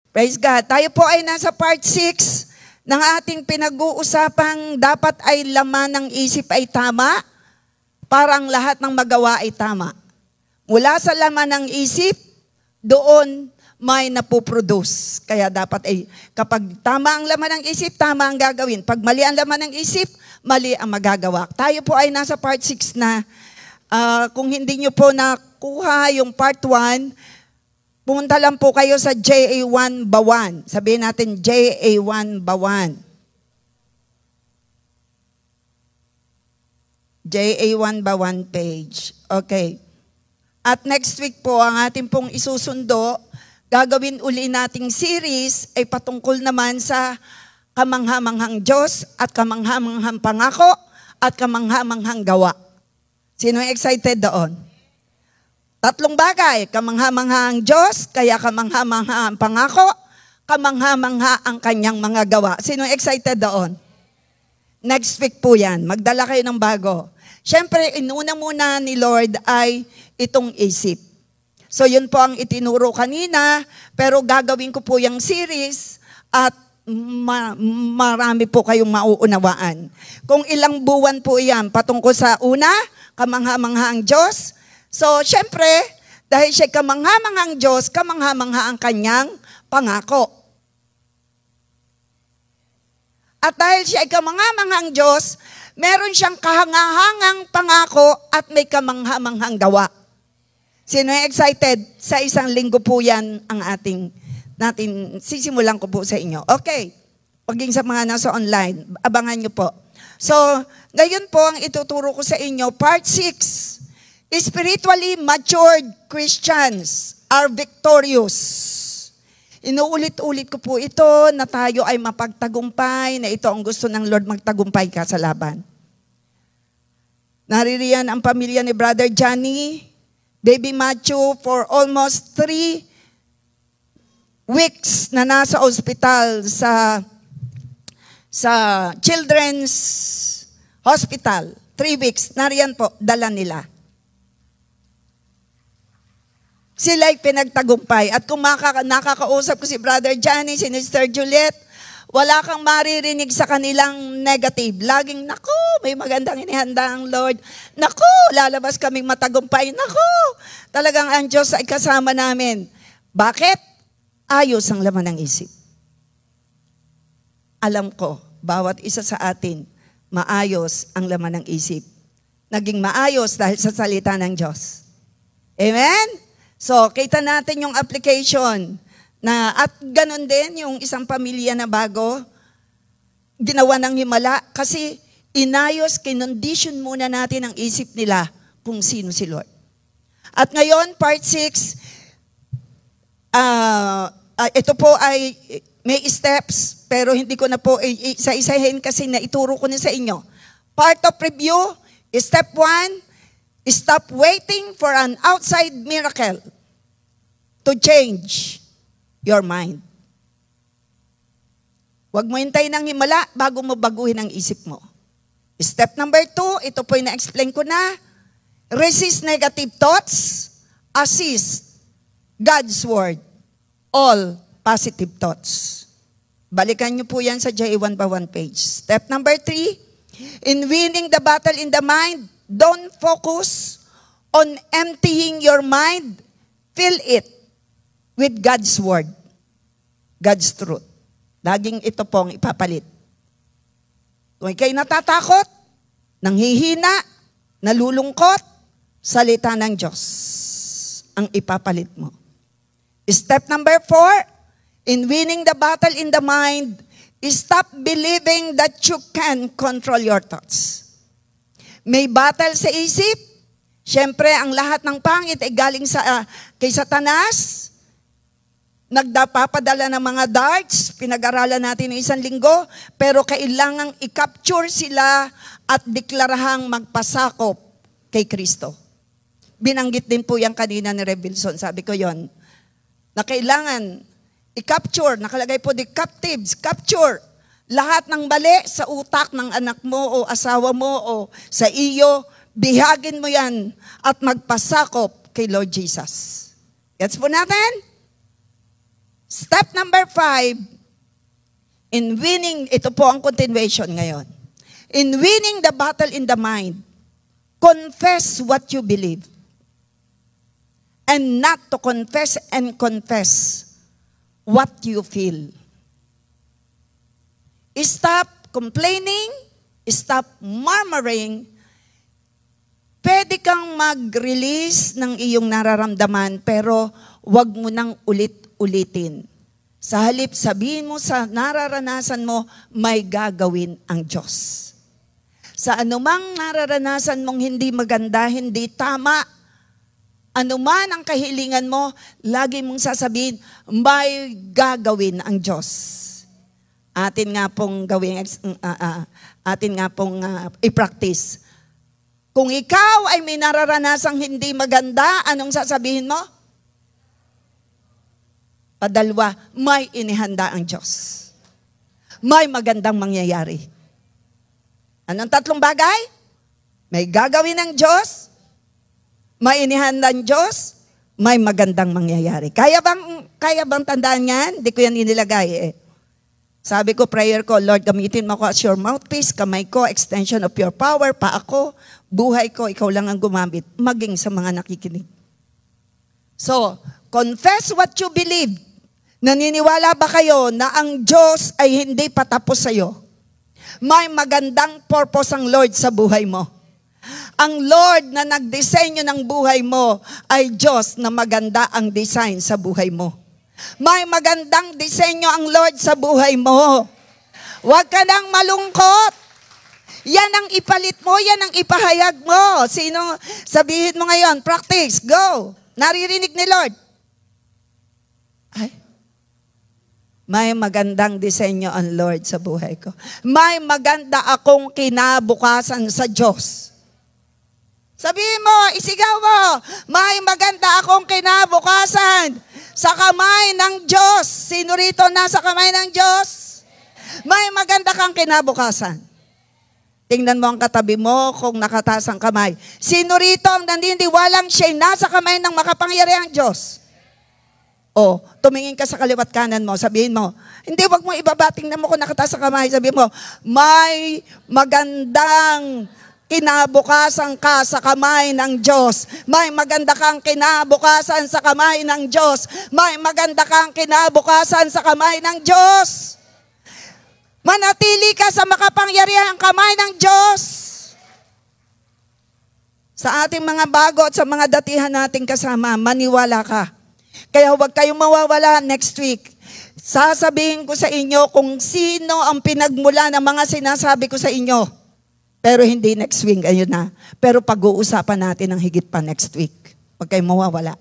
Praise God. Tayo po ay nasa part 6 ng ating pinag-uusapang dapat ay laman ng isip ay tama, parang lahat ng magawa ay tama. Mula sa laman ng isip, doon may napoproduce. Kaya dapat ay, kapag tama ang laman ng isip, tama ang gagawin. Pag mali ang laman ng isip, mali ang magagawa. Tayo po ay nasa part 6 na. Kung hindi nyo po nakuha yung part 1, pumunta lang po kayo sa JA1 Bawan. Sabihin natin JA1 Bawan. JA1 Bawan page. Okay. At next week po, ang ating pong isusundo, gagawin uli nating series ay patungkol naman sa kamanghamanghang Diyos at kamanghamanghang pangako at kamanghamanghang gawa. Sino excited doon? 3 bagay, kamangha-mangha ang Diyos, kaya kamangha-mangha ang pangako, kamangha-mangha ang kanyang mga gawa. Sino excited doon? Next week po yan, magdala kayo ng bago. Siyempre, inuna muna ni Lord ay itong isip. So yun po ang itinuro kanina, pero gagawin ko po yung series at marami po kayong mauunawaan. Kung ilang buwan po yan, patungkol sa una, kamangha-mangha ang Diyos. So, syempre, dahil siya kamangha-manghang Diyos, kamangha-mangha ang kanyang pangako. At dahil siya ay kamangha-manghang Diyos, meron siyang kahangahangang pangako at may kamangha-manghang gawa. Sino ay excited? Sa isang linggo po yan ang natin sisimulan ko po sa inyo. Okay, paging sa mga nasa online, abangan nyo po. So, ngayon po ang ituturo ko sa inyo, part 6. Spiritually matured Christians are victorious. Inuulit-ulit ko po ito na tayo ay mapagtagumpay, na ito ang gusto ng Lord, magtagumpay ka sa laban. Naririyan ang pamilya ni Brother Johnny, Baby Matthew, for almost 3 weeks na nasa ospital sa Children's Hospital. 3 weeks, nariyan po, dala nila. Sila'y pinagtagumpay. At kung nakakausap ko si Brother Johnny, si Sister Juliet, wala kang maririnig sa kanilang negative. Laging, naku, may magandang inihanda ang Lord. Naku, lalabas kaming matagumpay. Naku, talagang ang Diyos ay kasama namin. Bakit? Ayos ang laman ng isip. Alam ko, bawat isa sa atin, maayos ang laman ng isip. Naging maayos dahil sa salita ng Diyos. Amen? So, kita natin yung application na at ganun din yung isang pamilya na bago, ginawa ng himala kasi inayos, kinondisyon muna natin ang isip nila kung sino si Lord. At ngayon, part 6, ito po ay may steps, pero hindi ko na po isa-isahin kasi naituro ko na sa inyo. Part of review, step 1, stop waiting for an outside miracle to change your mind. Huwag mo hintayin ng himala bago mo baguhin ang isip mo. Step number 2, ito po yung na-explain ko na. Resist negative thoughts, assist God's word, all positive thoughts. Balikan niyo po yan sa J1 Bawan page. Step number 3, in winning the battle in the mind, don't focus on emptying your mind. Fill it with God's word, God's truth. Laging ito pong ipapalit. Kung ikaw'y natatakot, nanghihina, nalulungkot, salita ng Diyos ang ipapalit mo. Step number 4, in winning the battle in the mind, stop believing that you can control your thoughts. May battle sa isip. Siyempre, ang lahat ng pangit ay galing kay Satanas. Nagpapadala ng mga darts. Pinag-aralan natin ng 1 linggo. Pero kailangang i-capture sila at deklarahang magpasakop kay Kristo. Binanggit din po yan kanina ni Revelson. Sabi ko yon na kailangan i-capture. Nakalagay po di captives. Capture. Lahat ng mali sa utak ng anak mo o asawa mo o sa iyo, bihagin mo yan at magpasakop kay Lord Jesus. Gets po natin? Step number 5, in winning, ito po ang continuation ngayon. In winning the battle in the mind, confess what you believe. And not to confess and confess what you feel. Stop complaining, stop murmuring. Pwede kang mag-release ng iyong nararamdaman, pero wag mo nang ulit-ulitin. Sa halip, sabihin mo sa nararanasan mo, may gagawin ang Diyos. Sa anumang nararanasan mong hindi maganda, hindi tama, anuman ang kahilingan mo, lagi mong sasabihin, may gagawin ang Diyos. Atin nga pong gawin, i-practice. Kung ikaw ay may nararanasang hindi maganda, anong sasabihin mo? Padalwa, may inihanda ang Diyos. May magandang mangyayari. Anong tatlong bagay? May gagawin ng Diyos, may inihanda ng Diyos, may magandang mangyayari. Kaya bang tandaan yan? Hindi ko yan inilagay eh. Sabi ko, prayer ko, Lord, gamitin mo ako as your mouthpiece, kamay ko, extension of your power, paa ko, buhay ko, ikaw lang ang gumamit, maging sa mga nakikinig. So, confess what you believe. Naniniwala ba kayo na ang Diyos ay hindi patapos sa'yo? May magandang purpose ang Lord sa buhay mo. Ang Lord na nagdisenyo ng buhay mo ay Diyos na maganda ang design sa buhay mo. May magandang disenyo ang Lord sa buhay mo. Huwag ka nang malungkot. Yan ang ipalit mo, yan ang ipahayag mo. Sino? Sabihin mo ngayon, practice, go. Naririnig ni Lord. Ay, may magandang disenyo ang Lord sa buhay ko. May maganda akong kinabukasan sa Diyos. Sabihin mo, isigaw mo, may maganda akong kinabukasan sa kamay ng Diyos. Sino rito nasa kamay ng Diyos? May maganda kang kinabukasan. Tingnan mo ang katabi mo kung nakataas ang kamay. Sino rito ang naniniwalang siya'y nasa kamay ng makapangyarihang Diyos? O, tumingin ka sa kaliwat kanan mo, sabihin mo, hindi, wag mo ibabating na mo kung nakataas sa kamay, sabihin mo, may magandang kinabukasan ka sa kamay ng Diyos. May maganda kang kinabukasan sa kamay ng Diyos. May maganda kang kinabukasan sa kamay ng Diyos. Manatili ka sa makapangyarihang kamay ng Diyos. Sa ating mga bago at sa mga datihan nating kasama, maniwala ka. Kaya huwag kayong mawawala next week. Sasabihin ko sa inyo kung sino ang pinagmula ng mga sinasabi ko sa inyo. Pero hindi next week, ayun na. Pero pag-uusapan natin ang higit pa next week. Huwag kayong mawawala.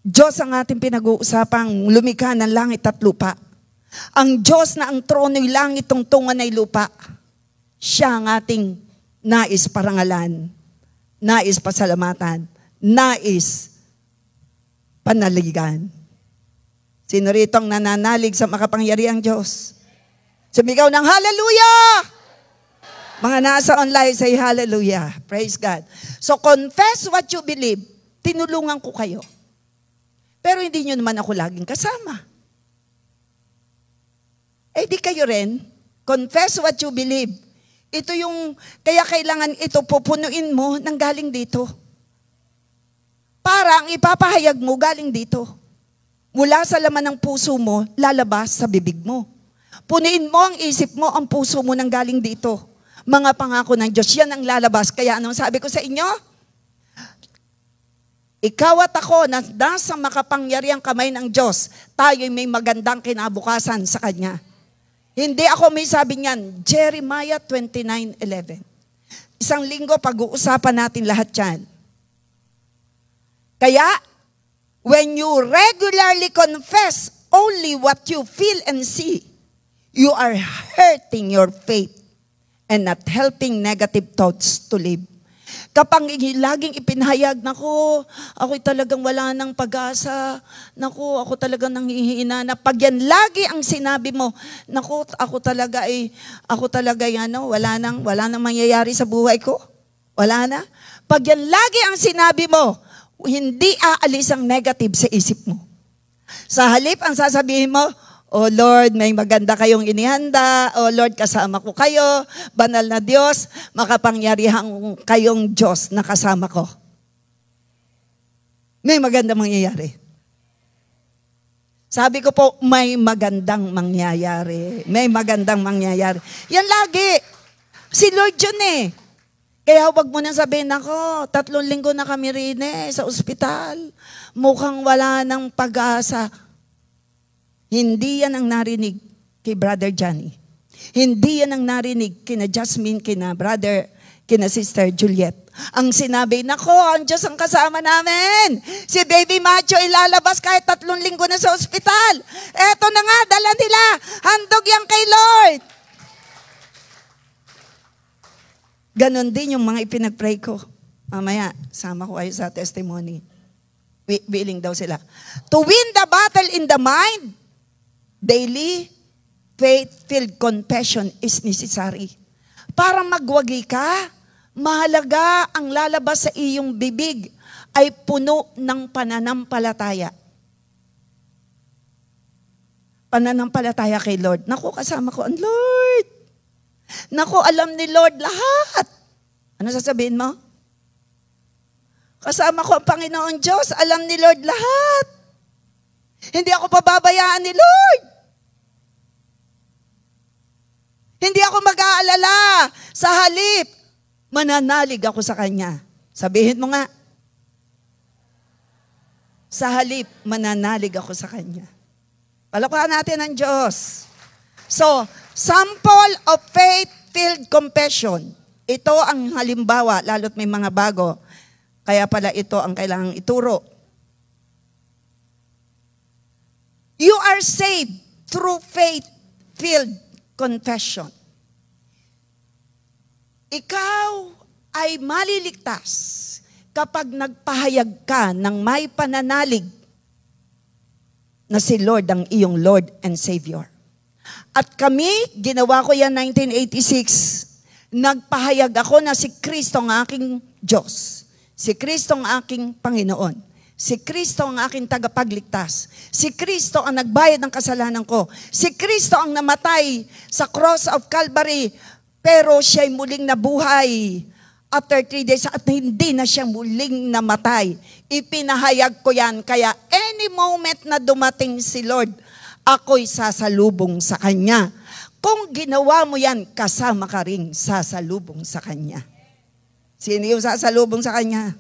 Diyos ang ating pinag-uusapang lumikha ng langit at lupa. Ang Diyos na ang trono'y langit, tungtungan ay lupa. Siya ang ating nais parangalan, nais pasalamatan, nais panaligan. Sino rito ang nananalig sa makapangyarihang Diyos? Sumigaw ng hallelujah! Mga nasa online, say hallelujah. Praise God. So confess what you believe. Tinulungan ko kayo. Pero hindi nyo naman ako laging kasama. Eh di kayo rin. Confess what you believe. Ito yung, kaya kailangan ito pupunuin mo nang galing dito. Para ang ipapahayag mo galing dito. Mula sa laman ng puso mo, lalabas sa bibig mo. Punuin mo ang isip mo, ang puso mo nang galing dito. Mga pangako ng Diyos, yan ang lalabas. Kaya anong sabi ko sa inyo? Ikaw at ako na nasa makapangyarihang kamay ng Diyos, tayo'y may magandang kinabukasan sa Kanya. Hindi ako may sabi niyan, Jeremiah 29:11. Isang linggo, pag-uusapan natin lahat yan. Kaya, when you regularly confess only what you feel and see, you are hurting your faith and not helping negative thoughts to live. Kapag laging ipinahayag, naku, ako'y talagang wala ng pag-asa, naku, ako talagang nanghihina, na pag yan lagi ang sinabi mo, naku, ako talaga wala nang mangyayari sa buhay ko, wala na. Pag yan lagi ang sinabi mo, hindi aalis ang negative sa isip mo. Sa halip, ang sasabihin mo, "Oh Lord, may maganda kayong inihanda. Oh Lord, kasama ko kayo. Banal na Diyos, makapangyarihan kayong Diyos na kasama ko." May maganda mangyayari. Sabi ko po, may magandang mangyayari. May magandang mangyayari. Yan lagi. Si Lord yun eh. Kaya wag mo nang sabihin, "Ako, 3 linggo na kami rin sa ospital. Mukhang wala ng pag-asa." Hindi yan ang narinig kay Brother Johnny. Hindi yan ang narinig kina Jasmine, kina Sister Juliet. Ang sinabi, "Nako, ang Diyos ang kasama namin. Si Baby Macho ilalabas kahit 3 linggo na sa ospital. Eto na nga, dala nila. Handog yan kay Lord." Ganon din yung mga ipinag-pray ko. Mamaya, sama ko kayo sa testimony. Willing daw sila. To win the battle in the mind, daily, faith-filled confession is necessary. Para magwagi ka, mahalaga ang lalabas sa iyong bibig ay puno ng pananampalataya. Pananampalataya kay Lord. Naku, kasama ko ang Lord. Naku, alam ni Lord lahat. Ano sasabihin mo? Kasama ko ang Panginoon Diyos. Alam ni Lord lahat. Hindi ako pababayaan ni Lord. Hindi ako mag-aalala. Sa halip, mananalig ako sa Kanya. Sabihin mo nga. Sa halip, mananalig ako sa Kanya. Palakpakan natin ang Diyos. So, sample of faith-filled confession. Ito ang halimbawa, lalo't may mga bago. Kaya pala ito ang kailangang ituro. You are saved through faith-filled confession. Ikaw ay maliligtas kapag nagpahayag ka ng may pananalig na si Lord ang iyong Lord and Savior. At kami, ginawa ko yan 1986, nagpahayag ako na si Kristo ang aking Diyos. Si Kristo ang aking Panginoon. Si Kristo ang aking tagapagligtas. Si Kristo ang nagbayad ng kasalanan ko. Si Kristo ang namatay sa cross of Calvary, pero siya'y muling nabuhay after 3 days at hindi na siya muling namatay. Ipinahayag ko yan. Kaya any moment na dumating si Lord, ako'y sasalubong sa Kanya. Kung ginawa mo yan, kasama ka ring sasalubong sa Kanya. Sino yung sasalubong sa Kanya?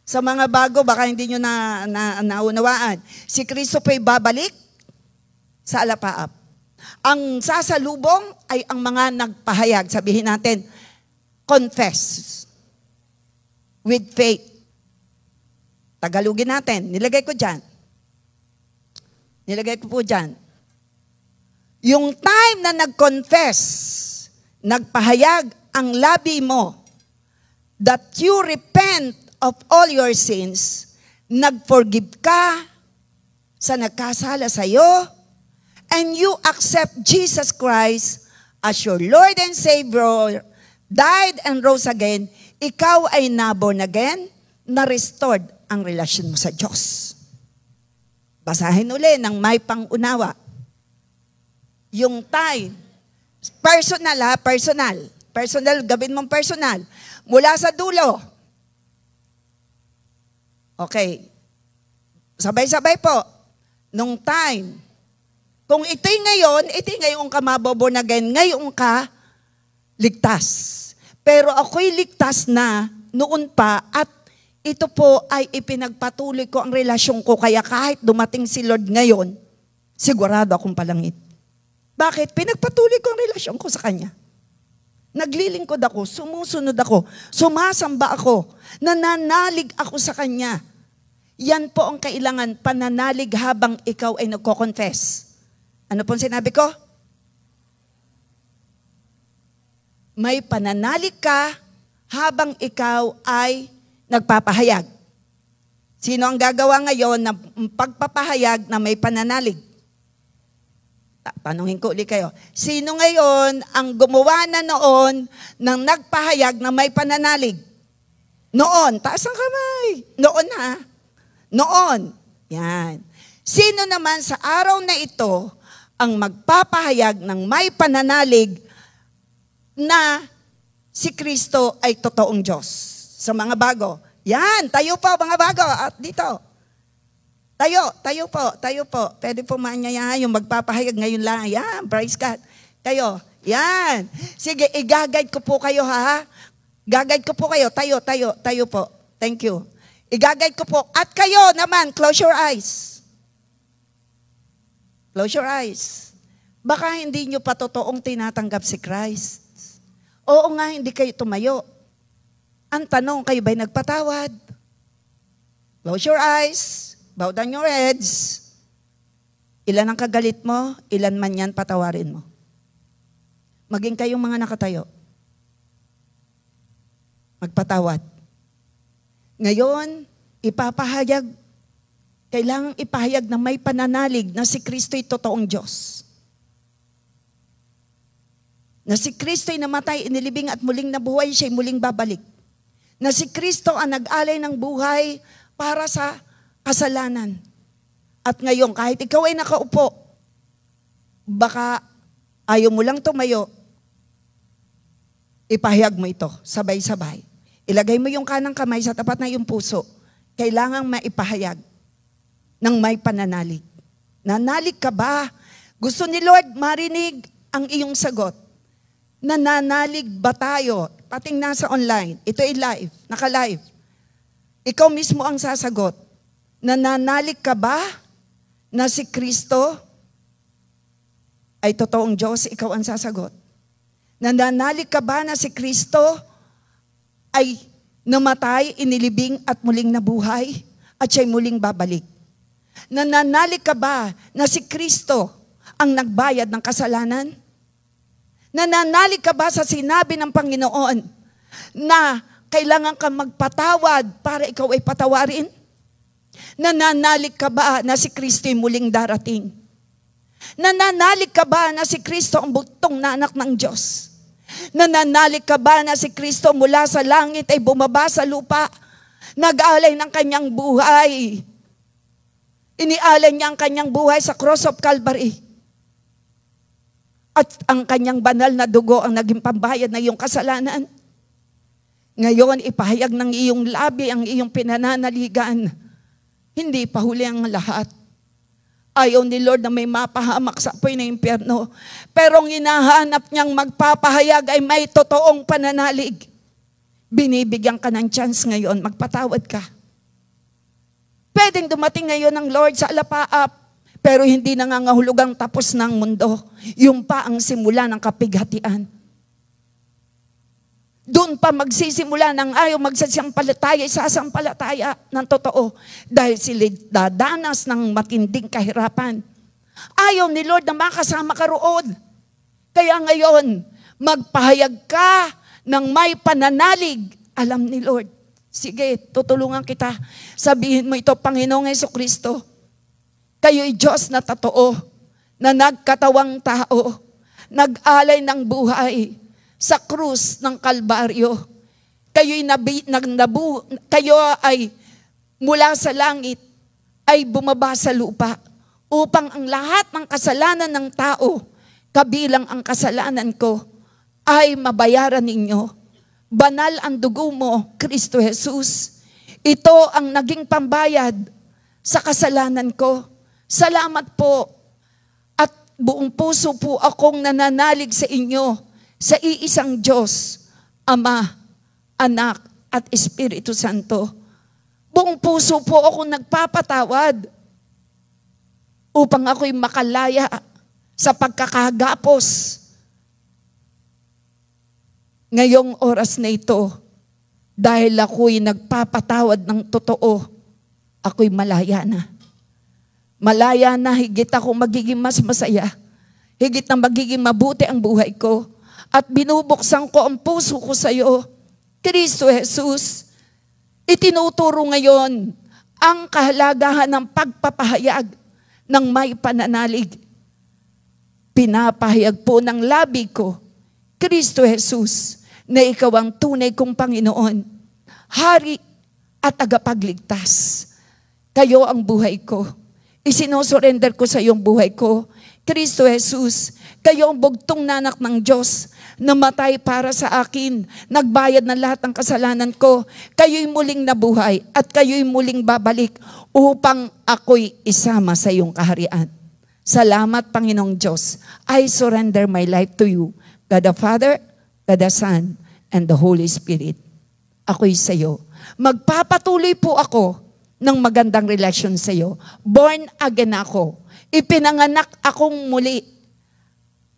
Sa mga bago, baka hindi nyo naunawaan. Si Kristo po'y babalik sa alapaap. Ang sasalubong ay ang mga nagpahayag. Sabihin natin, confess with faith. Tagalogin natin. Nilagay ko dyan. Nilagay ko po dyan. Yung time na nag-confess, nagpahayag ang labi mo that you repent of all your sins, nag-forgive ka sa nagkasala sa iyo, and you accept Jesus Christ as your Lord and Savior, died and rose again, ikaw ay na-born again, na-restored ang relasyon mo sa Diyos. Basahin uli ng may pangunawa. Yung time, personal, gawin mong personal. Mula sa dulo. Okay. Sabay-sabay po. Nung time, kung ito'y ngayon ka maboborn again, ngayon ka ligtas. Pero ako'y ligtas na noon pa at ito po ay ipinagpatuloy ko ang relasyon ko. Kaya kahit dumating si Lord ngayon, sigurado akong palangit. Bakit? Pinagpatuloy ko ang relasyon ko sa Kanya. Naglilingkod ako, sumusunod ako, sumasamba ako, nananalig ako sa Kanya. Yan po ang kailangan, pananalig habang ikaw ay nagko-confess. Ano pong sinabi ko? May pananalig ka habang ikaw ay nagpapahayag. Sino ang gagawa ngayon ng pagpapahayag na may pananalig? Tanungin ko ulit kayo. Sino ngayon ang gumawa na noon ng nagpahayag na may pananalig? Noon. Taas ang kamay. Noon ha. Noon. Yan. Sino naman sa araw na ito ang magpapahayag ng may pananalig na si Kristo ay totoong Diyos? Sa mga bago. Yan, tayo po mga bago. At dito. Tayo po. Pwede po maanyayahan yung magpapahayag ngayon lang. Yan, praise God. Kayo, yan. Sige, i-guide ko po kayo ha. Gagayad ko po kayo. Tayo po. Thank you. I-guide ko po. At kayo naman, close your eyes. Close your eyes. Baka hindi nyo pa totoong tinatanggap si Christ. Oo nga, hindi kayo tumayo. Ang tanong, kayo ba'y nagpatawad? Close your eyes. Bow down your heads. Ilan ang kagalit mo? Ilan man yan patawarin mo? Maging kayong mga nakatayo. Magpatawad. Ngayon, kailangang ipahayag na may pananalig na si Kristo'y totoong Diyos. Na si Kristo'y namatay, inilibing at muling nabuhay, siya'y muling babalik. Na si Kristo ang nag-alay ng buhay para sa kasalanan. At ngayon, kahit ikaw ay nakaupo, baka ayaw mo lang tumayo, ipahayag mo ito, sabay-sabay. Ilagay mo yung kanang kamay sa tapat na yung puso. Kailangang maipahayag ng may pananalig. Nanalig ka ba? Gusto ni Lord marinig ang iyong sagot. Nananalig ba tayo? Pating nasa online. Ito ay live, naka-live. Ikaw mismo ang sasagot. Nananalig ka ba na si Kristo ay totoong Diyos? Ikaw ang sasagot. Nananalig ka ba na si Kristo ay namatay, inilibing at muling nabuhay at siya'y muling babalik? Nananalig ka ba na si Kristo ang nagbayad ng kasalanan? Nananalig ka ba sa sinabi ng Panginoon na kailangan kang magpatawad para ikaw ay patawarin? Nananalig ka ba na si Kristo ay muling darating? Nananalig ka ba na si Kristo ang bugtong na anak ng Diyos? Nananalig ka ba na si Kristo mula sa langit ay bumaba sa lupa? Nag-alay ng kanyang buhay. Inialay niya ang kanyang buhay sa cross of Calvary. At ang kanyang banal na dugo ang naging pambayad na iyong kasalanan. Ngayon, ipahayag ng iyong labi ang iyong pinananaligan. Hindi pa huli ang lahat. Ayaw ni Lord na may mapahamak sa apoy ng impyerno. Pero ang hinahanap niyang magpapahayag ay may totoong pananalig. Binibigyan ka ng chance ngayon, magpatawad ka. Pwedeng dumating ngayon ng Lord sa alapaap, pero hindi nangangahulugang tapos ng mundo. Yung pa ang simula ng kapighatian. Doon pa magsisimula ng ayaw magsasampalataya, isasampalataya ng totoo. Dahil sila dadanas ng matinding kahirapan. Ayaw ni Lord na makasama ka roon. Kaya ngayon, magpahayag ka ng may pananalig. Alam ni Lord. Sige, tutulungan kita. Sabihin mo ito, Panginoong Jesucristo, kayo'y Diyos na totoo, na nagkatawang tao, nag-alay ng buhay sa krus ng Kalbaryo. Kayo ay mula sa langit ay bumaba sa lupa upang ang lahat ng kasalanan ng tao, kabilang ang kasalanan ko, ay mabayaran ninyo. Banal ang dugo mo, Kristo Jesus. Ito ang naging pambayad sa kasalanan ko. Salamat po. At buong puso po akong nananalig sa inyo, sa iisang Diyos, Ama, Anak, at Espiritu Santo. Buong puso po akong nagpapatawad upang ako'y makalaya sa pagkakagapos. Ngayong oras na ito, dahil ako'y nagpapatawad ng totoo, ako'y malaya na. Malaya na, higit ako magiging mas masaya. Higit na magiging mabuti ang buhay ko. At binubuksan ko ang puso ko sa iyo, Kristo Jesus. Itinuturo ngayon ang kahalagahan ng pagpapahayag ng may pananalig. Pinapahayag po ng labi ko, Kristo Jesus, na ikaw ang tunay kong Panginoon, Hari at tagapagligtas. Kayo ang buhay ko. Isinusurrender ko sa iyong buhay ko. Kristo Jesus, kayo ang bugtong na anak ng Diyos, namatay para sa akin, nagbayad ng lahat ng kasalanan ko. Kayo'y muling nabuhay at kayo'y muling babalik upang ako'y isama sa iyong kaharian. Salamat, Panginoong Diyos. I surrender my life to you, God the Father, God the Son, and the Holy Spirit. Ako'y sa iyo. Magpapatuloy po ako ng magandang relasyon sa iyo. Born again ako. Ipinanganak akong muli.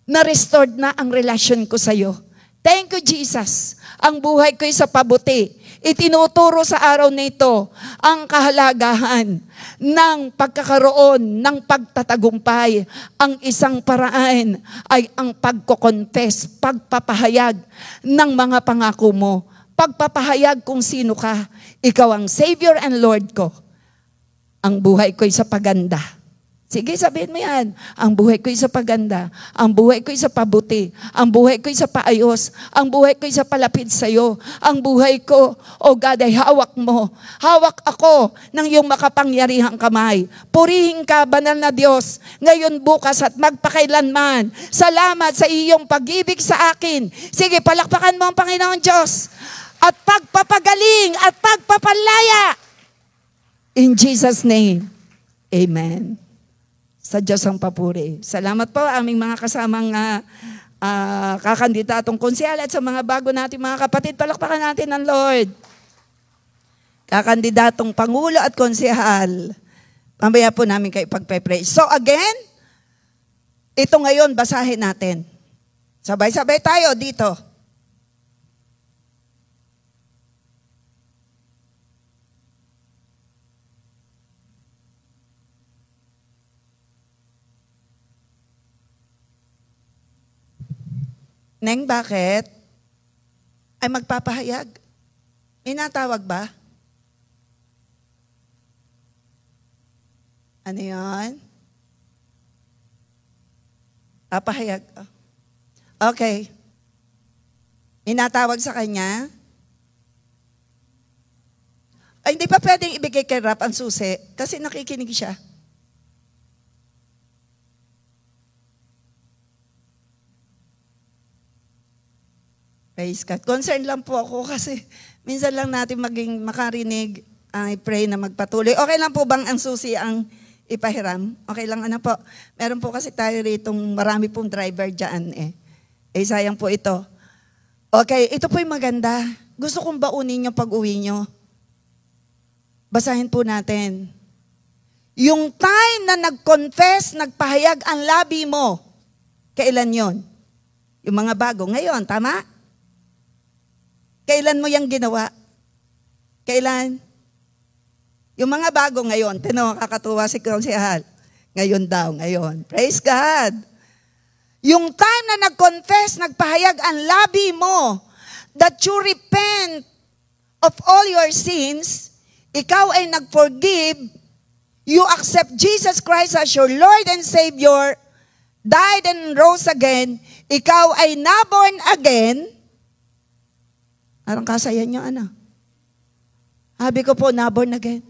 Na-restored na ang relasyon ko sa iyo. Thank you, Jesus. Ang buhay ko'y sa pabuti. Itinuturo sa araw na ito ang kahalagahan ng pagkakaroon ng pagtatagumpay. Ang isang paraan ay ang pagko-confess, pagpapahayag ng mga pangako mo. Pagpapahayag kung sino ka. Ikaw ang Savior and Lord ko. Ang buhay ko'y sa paganda. Sige, sabihin mo yan. Ang buhay ko'y sa paganda. Ang buhay ko'y sa pabuti. Ang buhay ko'y sa paayos. Ang buhay ko'y sa palapit sa'yo. Ang buhay ko, oh God, ay hawak mo. Hawak ako ng iyong makapangyarihang kamay. Purihin ka, banal na Diyos, ngayon, bukas at magpakailanman. Salamat sa iyong pag-ibig sa akin. Sige, palakpakan mo ang Panginoon Diyos. At pagpapagaling at pagpapalaya. In Jesus' name, amen. Sa Diyos ang papuri. Salamat po aming mga kasamang kakandidatong konsehal at sa mga bago natin mga kapatid. Palakpakan natin ang Lord. Kakandidatong Pangulo at konsehal. Mamaya po namin kayo pagpe-pray. So again, ito ngayon basahin natin. Sabay-sabay tayo dito. Neng, bakit? Ay magpapahayag. May natawag ba? Ano yun? Papahayag. Okay. May natawag sa kanya? Ay, hindi pa pwedeng ibigay kay Rap ang susi kasi nakikinig siya. Praise God. Concerned lang po ako kasi minsan lang natin makarinig, I pray na magpatuloy. Okay lang po bang ang susi ang ipahiram? Okay lang, ano po? Meron po kasi tayo rito, marami pong driver dyan eh. Sayang po ito. Okay, ito po yung maganda. Gusto kong baunin nyo pag-uwi nyo. Basahin po natin. Yung time na nag-confess, nagpahayag ang labi mo, kailan yon? Yung mga bago. Ngayon, tama? Kailan mo yung ginawa? Kailan? Yung mga bago ngayon. Tino, kakatuwa si konsehal. Ngayon daw, ngayon. Praise God. Yung time na nag-confess, nagpahayag ang labi mo that you repent of all your sins, ikaw ay nag-forgive, you accept Jesus Christ as your Lord and Savior, died and rose again, ikaw ay na-born again. Anong kasayan nyo, ano? Sabi ko po, na-born again.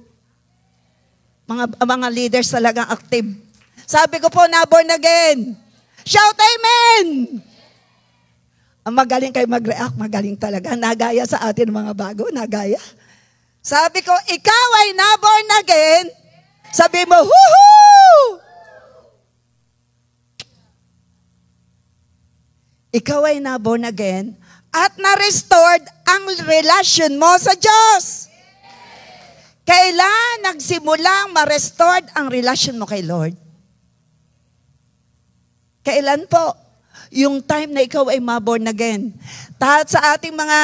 Mga leaders talagang active. Sabi ko po, na-born again. Shout amen! Magaling kayo mag-react, magaling talaga. Nagaya sa atin mga bago, nagaya. Sabi ko, ikaw ay na-born again. Sabi mo, woohoo! Ikaw ay na-born again at na-restored ang relasyon mo sa Diyos. Kailan nagsimulang ma-restored ang relasyon mo kay Lord? Kailan po? Yung time na ikaw ay ma-born again. At sa ating mga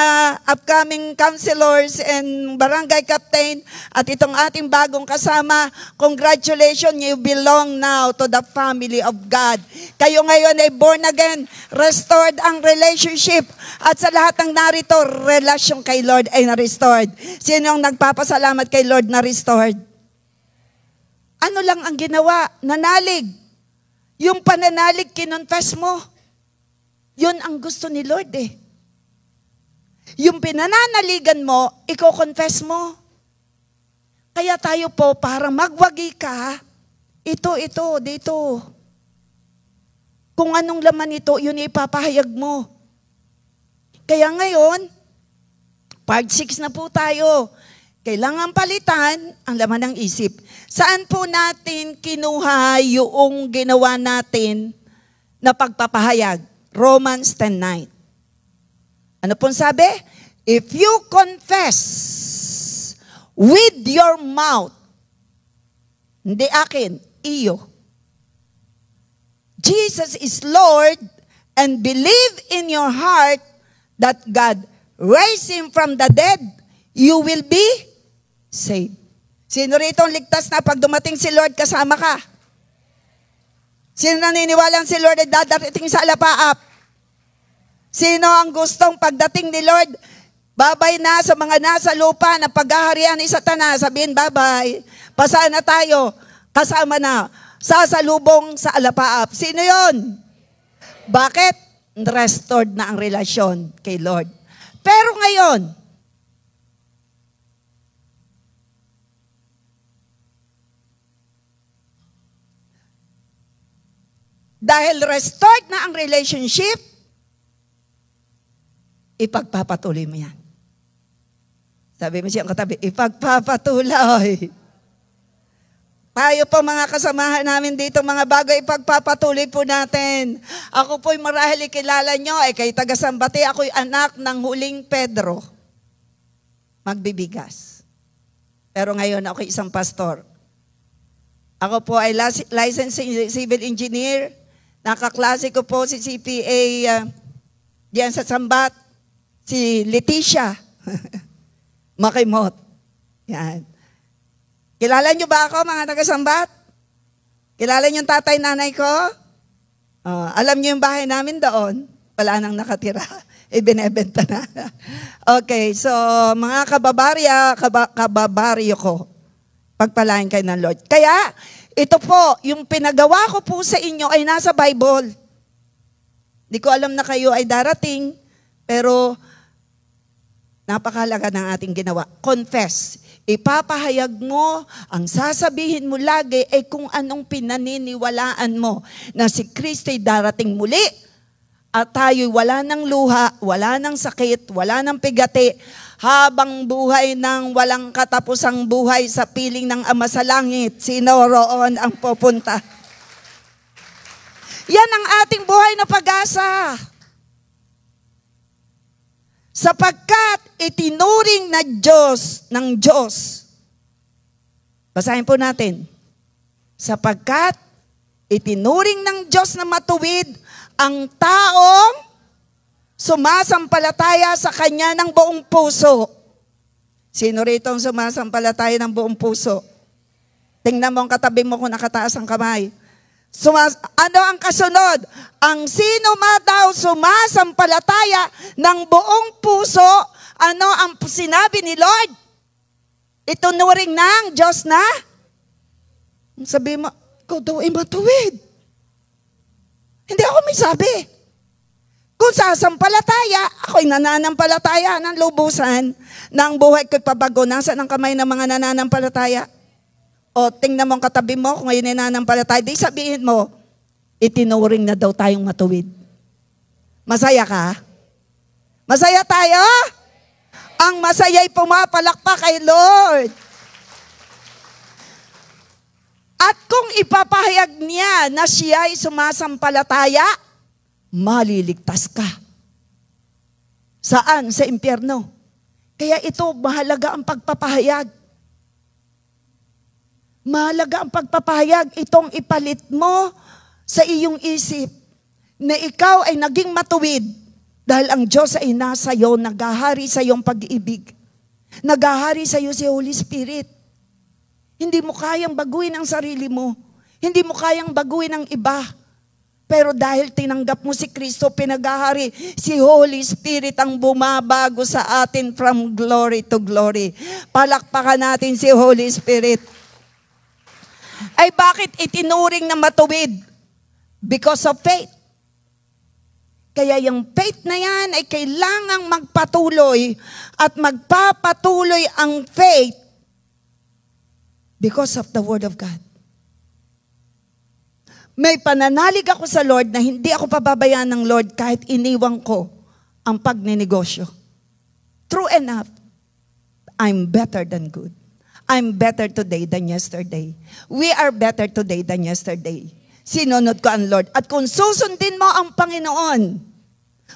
upcoming counselors and barangay captain at itong ating bagong kasama, congratulations, you belong now to the family of God. Kayo ngayon ay born again, restored ang relationship. At sa lahat ng narito, relasyon kay Lord ay na-restored. Sino ang nagpapasalamat kay Lord na restored? Ano lang ang ginawa? Nanalig. Yung pananalig, kinonfess mo. Yun ang gusto ni Lord eh. Yung pinananaligan mo, i-confess mo. Kaya tayo po, para magwagi ka, ito, dito. Kung anong laman ito, yun ipapahayag mo. Kaya ngayon, part 6 na po tayo. Kailangan palitan ang laman ng isip. Saan po natin kinuha yung ginawa natin na pagpapahayag? Romans 10:9. Ano pong sabi? If you confess with your mouth, hindi akin, iyo, Jesus is Lord, and believe in your heart that God raised Him from the dead, you will be saved. Sino rito ang ligtas na pag dumating si Lord kasama ka? Sino naniniwalang si Lord ay dadating sa alapaap? Sino ang gustong pagdating ni Lord, babay na sa mga nasa lupa na paghaharian ni Satanas, sabihin babay, pasaan na tayo, kasama na, sasalubong sa alapaap. Sino yon? Bakit? Restored na ang relasyon kay Lord. Pero ngayon, dahil restored na ang relationship, ipagpapatuloy mo yan. Sabi mo siyang katabi, ipagpapatuloy. Tayo po mga kasamahan namin dito, mga bago, ipagpapatuloy po natin. Ako po'y marahil ikilala nyo, kay taga-Sambate, ako'y anak ng huling Pedro. Magbibigas. Pero ngayon ako'y isang pastor. Ako po ay licensed civil engineer. Nakaklase ko po si CPA diyan sa Sambat. Si Leticia Makimot. Yan. Kilala nyo ba ako, mga taga-Sambat? Kilala nyo yung tatay nanay ko? Alam nyo yung bahay namin doon? Wala nang nakatira. Ibinebenta na. Okay, so mga kababaryo ko, pagpalain kayo ng Lord. Kaya, ito po, yung pinagawa ko po sa inyo ay nasa Bible. Di ko alam na kayo ay darating, pero napakahalaga ng ating ginawa. Confess. Ipapahayag mo, ang sasabihin mo lagi ay kung anong pinaniniwalaan mo na si Kristo'y darating muli at tayo'y wala ng luha, wala ng sakit, wala ng pigati, habang buhay ng walang katapusang buhay sa piling ng Ama sa langit. Sino roon ang pupunta? Yan ang ating buhay na pag-asa. Sapagkat itinuring na Diyos ng Diyos. Basahin po natin. Sapagkat itinuring ng Diyos na matuwid ang taong sumasampalataya sa Kanya ng buong puso. Sino rito ang sumasampalataya ng buong puso? Tingnan mo ang katabi mo kung nakataas ang kamay. Ano ang kasunod? Ang sino daw sumasampalataya ng buong puso, ano ang sinabi ni Lord? Itunuring ng Diyos na? Sabi mo, ikaw daw ay matuwid. Hindi ako may sabi. Kung sasampalataya, ako'y nananampalataya ng lubusan, na ang buhay ko'y pabago. Nasaan ang kamay ng mga nananampalataya? O tingnan mo ang katabi mo, kung ngayon ay nananampalataya, di sabihin mo, itinuring na daw tayong matuwid. Masaya ka? Masaya tayo? Ang masaya'y pumapalakpak kay Lord. At kung ipapahayag niya na siya'y sumasampalataya, maliligtas ka. Saan? Sa impyerno. Kaya ito, mahalaga ang pagpapahayag. Mahalaga ang pagpapahayag. Itong ipalit mo sa iyong isip na ikaw ay naging matuwid dahil ang Diyos ay nasa iyo, naghahari sa iyong pag-ibig. Naghahari sa iyo si Holy Spirit. Hindi mo kayang baguhin ang sarili mo. Hindi mo kayang baguhin ang iba. Pero dahil tinanggap mo si Kristo, pinaghahari, si Holy Spirit ang bumabago sa atin from glory to glory. Palakpakan natin si Holy Spirit. Ay bakit itinuring na matuwid? Because of faith. Kaya yung faith na yan ay kailangang magpatuloy at magpapatuloy ang faith Because of the Word of God. May pananalig ako sa Lord na hindi ako pababayaan ng Lord kahit iniwang ko ang pagninegosyo. True enough, I'm better than good. I'm better today than yesterday. We are better today than yesterday. Sinunod ko ang Lord. At kung susundin mo ang Panginoon,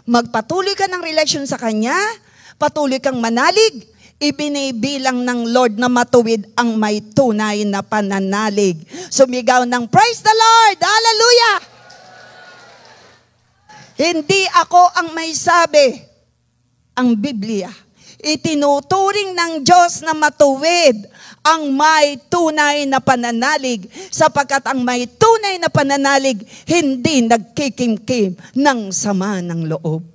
magpatuloy ka ng relasyon sa Kanya, patuloy kang manalig, ibinibilang ng Lord na matuwid ang may tunay na pananalig. Sumigaw ng praise the Lord! Hallelujah! Hindi ako ang may sabi. Ang Biblia. Itinuturing ng Diyos na matuwid ang may tunay na pananalig, sapagkat ang may tunay na pananalig hindi nagkikimkim ng sama ng loob.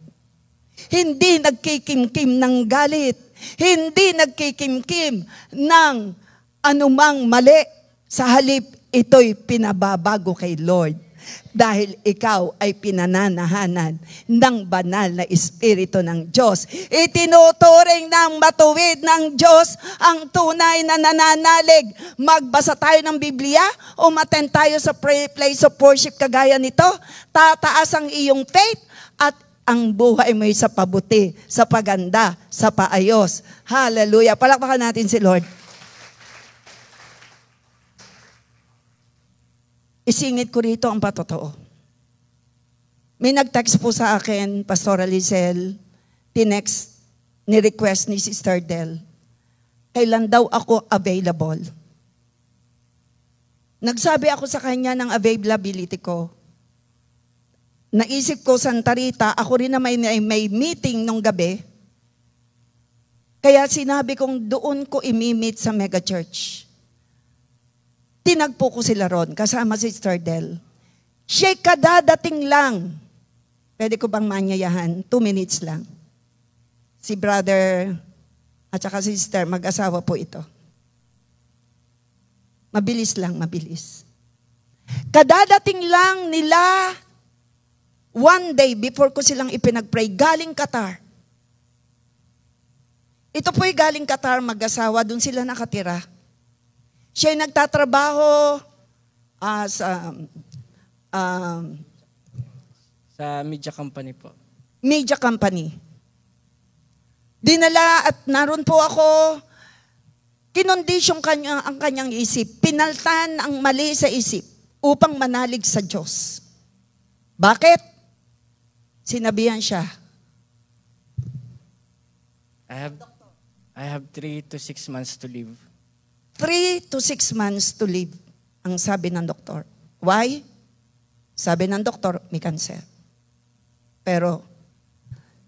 Hindi nagkikimkim ng galit. Hindi nagkikimkim ng anumang mali. Sa halip, ito'y pinababago kay Lord. Dahil ikaw ay pinananahanan ng banal na Espiritu ng Diyos. Itinuturing ng matuwid ng Diyos ang tunay na nananalig. Magbasa tayo ng Biblia, umattend tayo sa place of worship kagaya nito, tataas ang iyong faith at ang buhay mo sa pabuti, sa paganda, sa paayos. Hallelujah. Palakpakan natin si Lord. Isingit ko rito ang patotoo. May nag-text po sa akin, Pastor Alizelle, ni-request ni Sister Del, kailan daw ako available. Nagsabi ako sa kanya ng availability ko. Naisip ko, Santa Rita, ako rin na may meeting nung gabi. Kaya sinabi kong doon ko imi-meet sa mega church. Tinagpo ko sila ron, kasama si Sister Del. Siya'y kadadating lang. Pwede ko bang manyayahan? 2 minutes lang. Si brother at saka si sister, mag-asawa po ito. Mabilis lang, mabilis. Kadadating lang nila one day before ko silang ipinag-pray, galing Qatar. Ito po'y galing Qatar, mag-asawa, doon sila nakatira. Siya'y nagtatrabaho sa media company po. Media company. Dinala at naroon po ako, kinondisyon ang kanyang isip, pinaltan ang mali sa isip upang manalig sa Diyos. Bakit? Sinabihan siya. I have 3 to 6 months to live. 3 to 6 months to live, ang sabi ng doktor. Why? Sabi ng doktor, may cancer. Pero,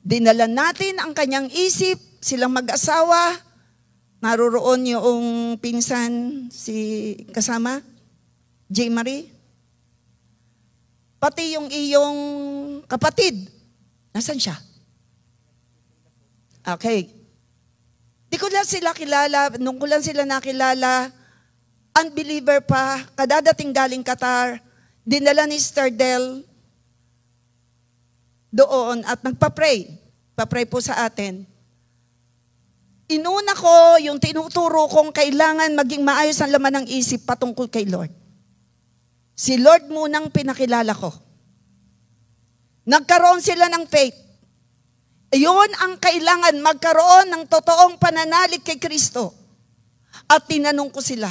dinala natin ang kanyang isip, silang mag-asawa, naroroon yung pinsan, si kasama, J. Marie. Pati yung iyong kapatid, nasan siya? Okay. Di ko lang sila kilala, nung ko lang sila nakilala, unbeliever pa, kadadating galing Qatar, dinala ni Sister Del doon at nagpa-pray. Pa-pray po sa atin. Inuna ko yung tinuturo kong kailangan maging maayos ang laman ng isip patungkol kay Lord. Si Lord munang pinakilala ko. Nagkaroon sila ng faith. Iyon ang kailangan, magkaroon ng totoong pananalig kay Kristo. At tinanong ko sila,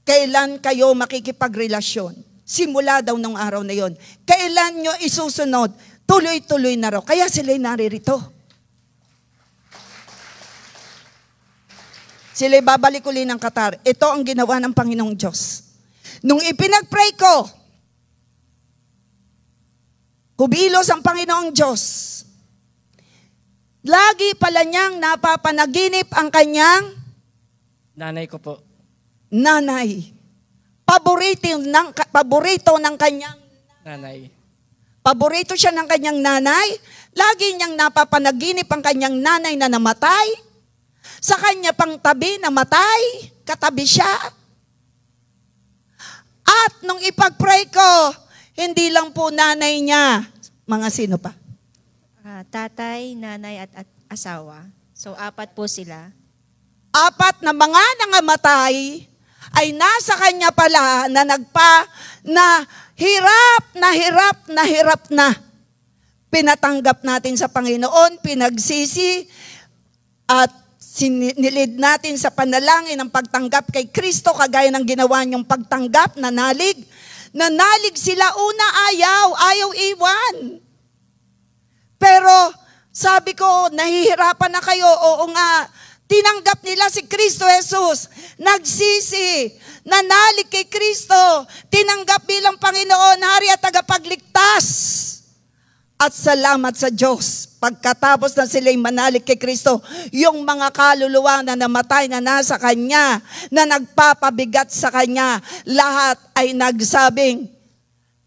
kailan kayo makikipagrelasyon? Simula daw nung araw na yon. Kailan nyo isusunod? Tuloy-tuloy na raw. Kaya sila'y naririto. Sila'y babalik uli ng Qatar. Ito ang ginawa ng Panginoong Diyos. Nung ipinag-pray ko, kubilos ang Panginoong Diyos. Lagi pala niyang napapanaginip ang kanyang Nanay ko po. nanay. Paborito ng kanyang Nanay. Paborito siya ng kanyang nanay. Lagi niyang napapanaginip ang kanyang nanay na namatay. Sa kanya pang tabi namatay. Katabi siya. At nung ipag-pray ko, hindi lang po nanay niya. Mga sino pa? Tatay, nanay at asawa. So, 4 po sila. 4 na mga nangamatay ay nasa kanya pala na hirap na. Pinatanggap natin sa Panginoon, pinagsisi, at nilid natin sa panalangin ang pagtanggap kay Kristo, kagaya ng ginawa niyong pagtanggap, nanalig. Nanalig sila, una ayaw iwan. Pero sabi ko, nahihirapan na kayo, oo nga, tinanggap nila si Kristo Jesus, nagsisi, nanalig kay Kristo, tinanggap bilang Panginoon, Hari at tagapagligtas. At salamat sa Diyos, pagkatapos na sila'y manalig kay Kristo, yung mga kaluluwa na namatay na nasa Kanya, na nagpapabigat sa Kanya, lahat ay nagsabing,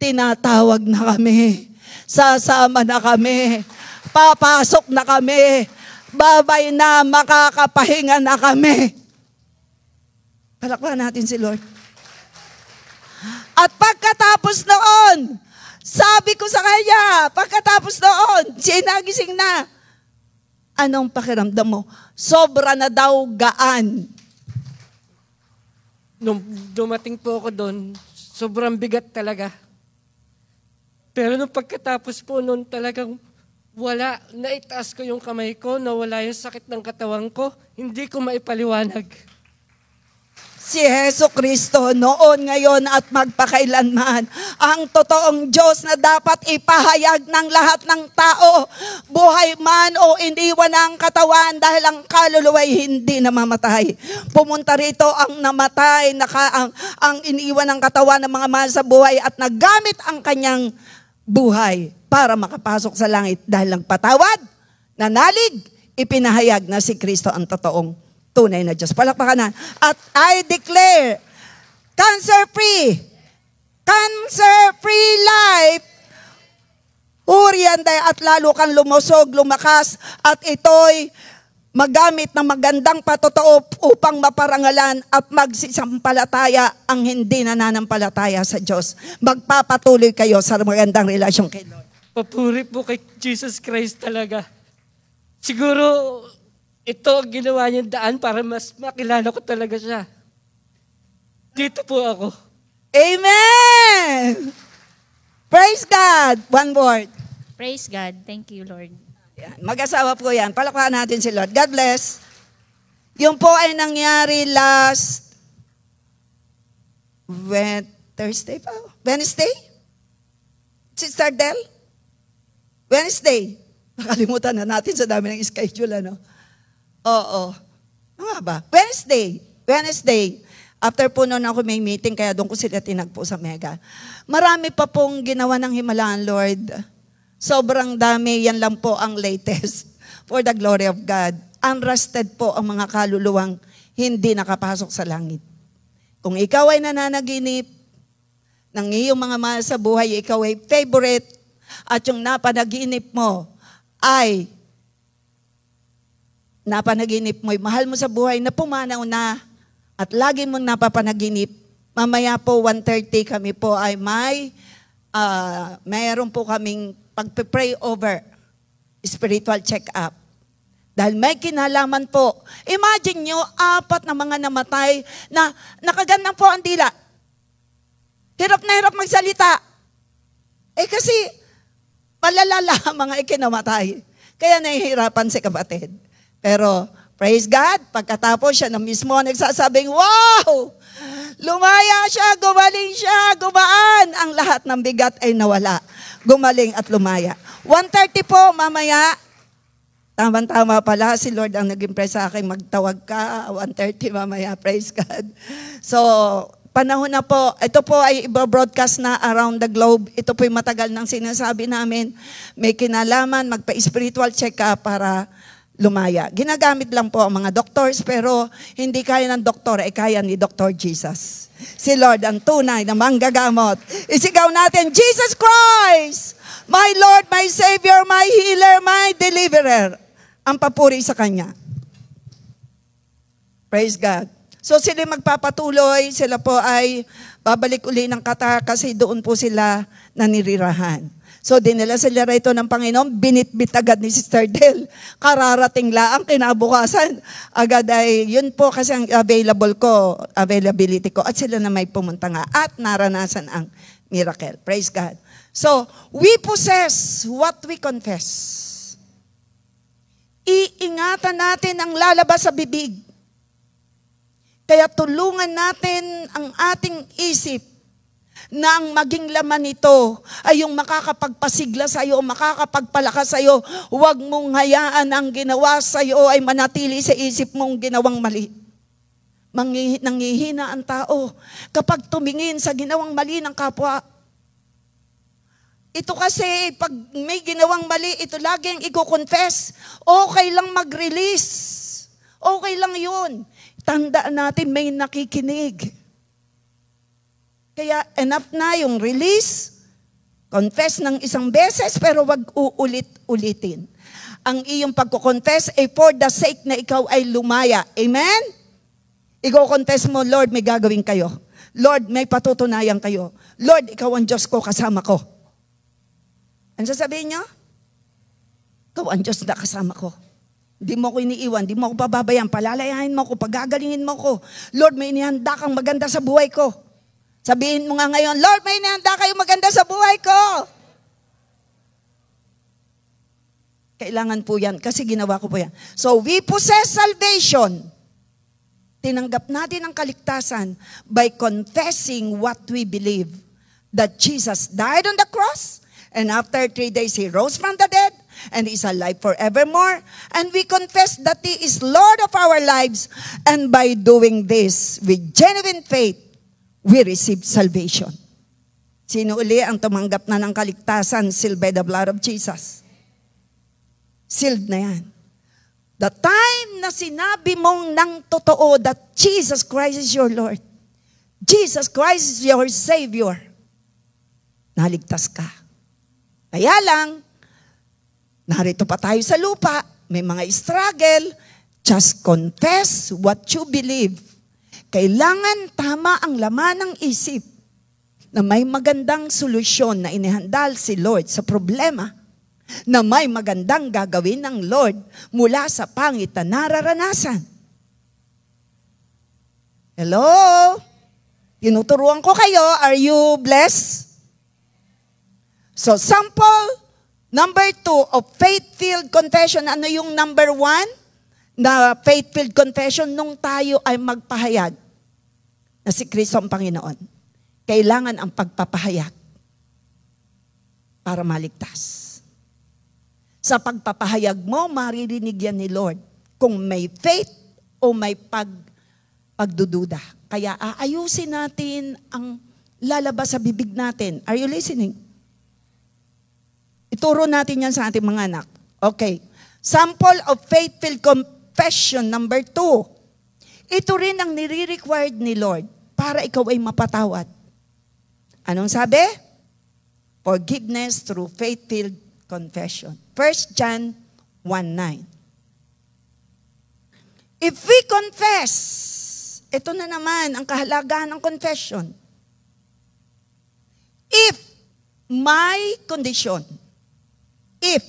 tinatawag na kami, sasama na kami, papasok na kami, babay na, makakapahinga na kami. Palakpakan natin si Lord. At pagkatapos noon, sabi ko sa kanya, pagkatapos noon, siya nagising na. Anong pakiramdam mo? Sobra na daw gaan. Nung dumating po ako doon, sobrang bigat talaga. Pero nung pagkatapos po noon talagang wala, naitaas ko yung kamay ko, nawala yung sakit ng katawan ko, hindi ko maipaliwanag. Si Heso Kristo noon, ngayon at magpakailanman, ang totoong Diyos na dapat ipahayag ng lahat ng tao, buhay man o iniwan ang katawan dahil ang kaluluwa ay hindi namamatay. Pumunta rito ang namatay, ang iniwan ng katawan ng mga mahal sa buhay at naggamit ang kanyang buhay para makapasok sa langit dahil nagpatawad, nanalig, ipinahayag na si Kristo ang totoong tunay na Diyos. Palakpakan na. At I declare, cancer-free life, hurianday at lalo kang lumusog, lumakas, at ito'y magamit ng magandang patotoo upang maparangalan at magsisampalataya ang hindi nananampalataya sa Diyos. Magpapatuloy kayo sa magandang relasyon kay Lord. Papuri po kay Jesus Christ talaga. Siguro, ito ang ginawa niyang daan para mas makilala ko talaga siya. Dito po ako. Amen! Praise God! One word. Praise God. Thank you, Lord. Yan. Mag-asawa po yan. Palakpakan natin si Lord. God bless. Yung po ay nangyari last Thursday pa? Wednesday? Sister Del? Wednesday. Nakalimutan na natin sa dami ng schedule, ano? Oo. Ano nga ba? Wednesday. After po noon ako may meeting, kaya doon ko sila tinagpo sa Mega. Marami pa pong ginawa ng Himalaan, Lord. Sobrang dami, yan lang po ang latest. For the glory of God. Unrusted po ang mga kaluluwang hindi nakapasok sa langit. Kung ikaw ay nananaginip ng iyong mga mahal sa buhay, ikaw ay favorite, at yung napanaginip mo ay napanaginip mo'y mahal mo sa buhay na pumanaw na at lagi mong napapanaginip. Mamaya po 1:30 kami po ay mayroon po kaming pagpe-pray over spiritual check-up. Dahil may kinalaman po. Imagine nyo, 4 na mga namatay na nakagandang po ang dila. Hirap na hirap magsalita. Kasi malalala ang mga ikinamatay. Kaya nahihirapan si kapatid. Pero, praise God, pagkatapos siya na mismo nagsasabing, wow! Lumaya siya, gumaling siya, gumaan. Ang lahat ng bigat ay nawala. Gumaling at lumaya. 1:30 po, mamaya. Tama-tama pala, si Lord ang nag-impress sa akin, magtawag ka, 1:30 mamaya, praise God. So, panahon na po, ito po ay ibabroadcast na around the globe. Ito po yung matagal nang sinasabi namin. May kinalaman, magpa-spiritual check-up para lumaya. Ginagamit lang po ang mga doctors, pero hindi kaya ng doktor, kaya ni Dr. Jesus. Si Lord ang tunay na manggagamot. Isigaw natin, Jesus Christ, my Lord, my Savior, my healer, my deliverer. Ang papuri sa Kanya. Praise God. So sila magpapatuloy, sila po ay babalik uli ng Qatar kasi doon po sila nanirirahan. So, dinala sila rito ng Panginoon, binitbit agad ni Sister Del. Kararating laang kinabukasan. Agad ay, yun po kasi ang availability ko. At sila na may pumunta nga. At naranasan ang miracle. Praise God. So, we possess what we confess. Iingatan natin ang lalabas sa bibig. Kaya tulungan natin ang ating isip na ang maging laman nito ay yung makakapagpasigla sa iyo, makakapagpalakas sa iyo. Huwag mong hayaan ang ginawa sa iyo ay manatili sa isip mong ginawang mali. Nangihina ang tao kapag tumingin sa ginawang mali ng kapwa. Ito kasi, pag may ginawang mali, ito laging i-confess. Okay lang mag-release. Okay lang yun. Tandaan natin may nakikinig. Kaya enough na yung release, confess ng isang beses, pero wag uulit-ulitin. Ang iyong pagkukonfess ay for the sake na ikaw ay lumaya. Amen? Iko-confess mo, Lord, may gagawin kayo. Lord, may patutunayan kayo. Lord, ikaw ang Diyos ko, kasama ko. Ano sasabihin niyo? Ikaw ang Diyos na kasama ko. Hindi mo ko iniiwan, hindi mo ko pababayan, palalayahin mo ko, pagagalingin mo ko. Lord, may inihanda kang maganda sa buhay ko. Sabihin mo nga ngayon, Lord, may inihanda kayo maganda sa buhay ko. Kailangan po yan, kasi ginawa ko po yan. So, we possess salvation. Tinanggap natin ang kaligtasan by confessing what we believe. That Jesus died on the cross, and after 3 days, He rose from the dead, and is alive forevermore. And we confess that He is Lord of our lives, and by doing this, with genuine faith, we receive salvation. Sino uli ang tumanggap na ng kaligtasan sealed by the blood of Jesus? Sealed na yan. The time na sinabi mong ng totoo that Jesus Christ is your Lord, Jesus Christ is your Savior, naligtas ka. Kaya lang, narito pa tayo sa lupa, may mga struggle, just confess what you believe. Kailangan tama ang laman ng isip na may magandang solusyon na inihandal si Lord sa problema, na may magandang gagawin ng Lord mula sa pangit na nararanasan. Hello? Tinuturuan ko kayo, are you blessed? So, sample number 2 of faith-filled confession. Ano yung number 1? Na faith-filled confession nung tayo ay magpahayag na si Kristo ang Panginoon. Kailangan ang pagpapahayag para maligtas. Sa pagpapahayag mo, maririnig yan ni Lord kung may faith o may pagdududa. Kaya aayusin natin ang lalabas sa bibig natin. Are you listening? Ituro natin yan sa ating mga anak. Okay. Sample of faith-filled confession number 2. Ito rin ang nire-required ni Lord para ikaw ay mapatawad. Anong sabi? Forgiveness through faith-filled confession. 1 John 1:9. If we confess, ito na naman ang kahalagahan ng confession. If my condition, if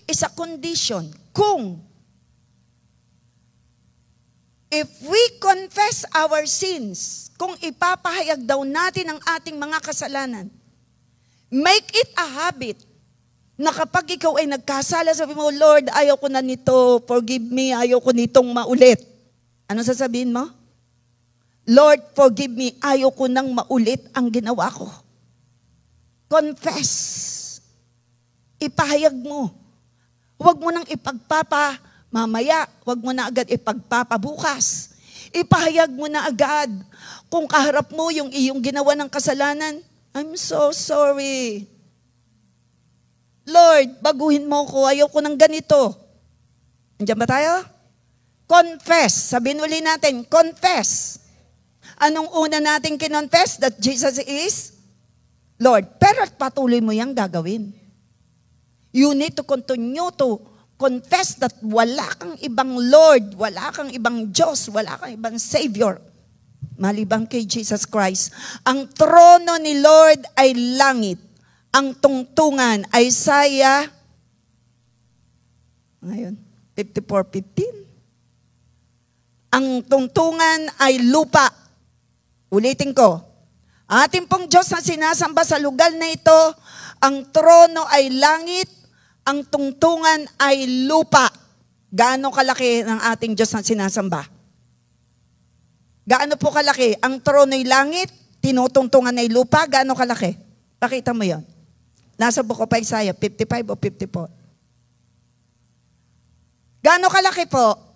is a condition, kung if we confess our sins, kung ipapahayag daw natin ang ating mga kasalanan, make it a habit na kapag ikaw ay nagkasala, sabi mo, Lord, ayaw ko na nito, forgive me, ayaw ko nitong maulit. Ano sasabihin mo? Lord, forgive me, ayaw ko nang maulit ang ginawa ko. Confess. Ipahayag mo. Huwag mo nang mamaya, huwag mo na agad ipagpapabukas. Ipahayag mo na agad. Kung kaharap mo yung iyong ginawa ng kasalanan, I'm so sorry. Lord, baguhin mo ko, ayaw ko ng ganito. Andiyan ba tayo? Confess. Sabihin uli natin, confess. Anong una natin kinonfess? That Jesus is Lord. Pero patuloy mo yang gagawin. You need to continue to confess that wala kang ibang Lord, wala kang ibang Diyos, wala kang ibang Savior, maliban kay Jesus Christ. Ang trono ni Lord ay langit. ang tungtungan. Isaiah, ngayon, 54:15. Ang tungtungan ay lupa. Ulitin ko. Ating pong Diyos na sinasamba sa lugar na ito, ang trono ay langit, ang tungtungan ay lupa. Gaano kalaki ng ating Diyos na sinasamba? Gaano po kalaki? Ang trono ay langit, tinutungtungan ay lupa, gaano kalaki? Pakita mo yon. Nasa book of Isaiah, 55 o 54. Gaano kalaki po?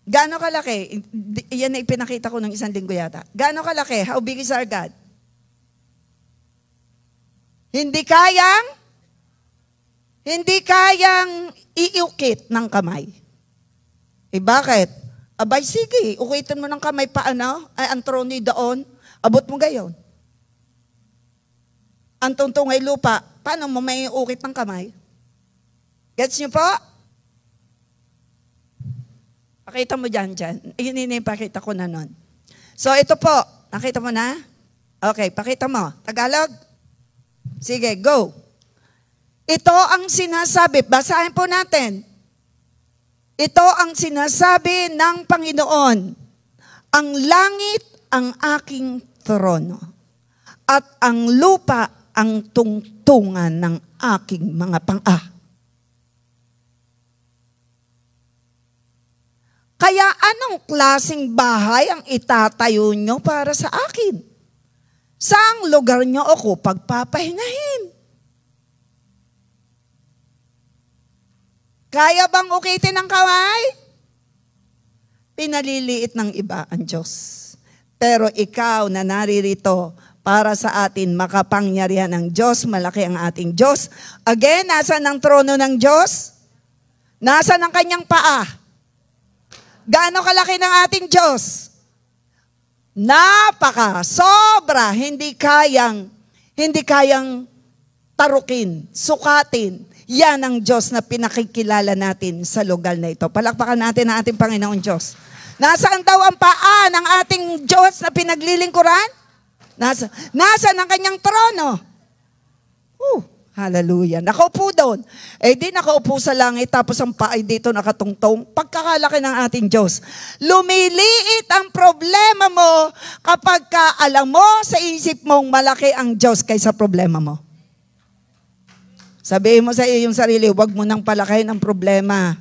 Gaano kalaki? Yan na ipinakita ko ng isang linggo yata. Gaano kalaki? How big is our God? Hindi kayang iukit ng kamay. Eh bakit? Abay sige, ukitin mo ng kamay paano? Ay, ang trono doon. Abot mo gayon. Ang tuntungay lupa, paano mo may ukit ng kamay? Gets niyo po? Pakita mo dyan. Yun pakita ko na nun. So ito po, nakita mo na? Okay, pakita mo. Tagalog? Sige, go. Ito ang sinasabi, basahin po natin. Ito ang sinasabi ng Panginoon. Ang langit ang aking trono, at ang lupa ang tungtungan ng aking mga pang-ah. Kaya anong klaseng bahay ang itatayo nyo para sa akin? Saang lugar nyo ako pagpapahingahin? Kaya bang ukitin ng kamay? Pinaliliit ng iba ang Diyos. Pero ikaw na naririto para sa atin, makapangyarihan ng Diyos, malaki ang ating Diyos. Again, nasa ng trono ng Diyos? Nasa ng kanyang paa? Gaano kalaki ng ating Diyos? Sobra, hindi kayang tarukin, sukatin. Yan ang Diyos na pinakikilala natin sa lugar na ito. Palakpakan natin ang ating Panginoon Diyos. Nasaan daw ang paa ng ating Diyos na pinaglilingkuran? Nasa ng kanyang trono. Hallelujah. Nakaupo doon. Eh di nakaupo sa langit tapos ang paa dito nakatungtong. Pagkakalaki ng ating Diyos. Lumiliit ang problema mo kapag ka alam mo sa isip mong malaki ang Diyos kaysa problema mo. Sabihin mo sa iyong sarili, huwag mo nang palakihin ang problema.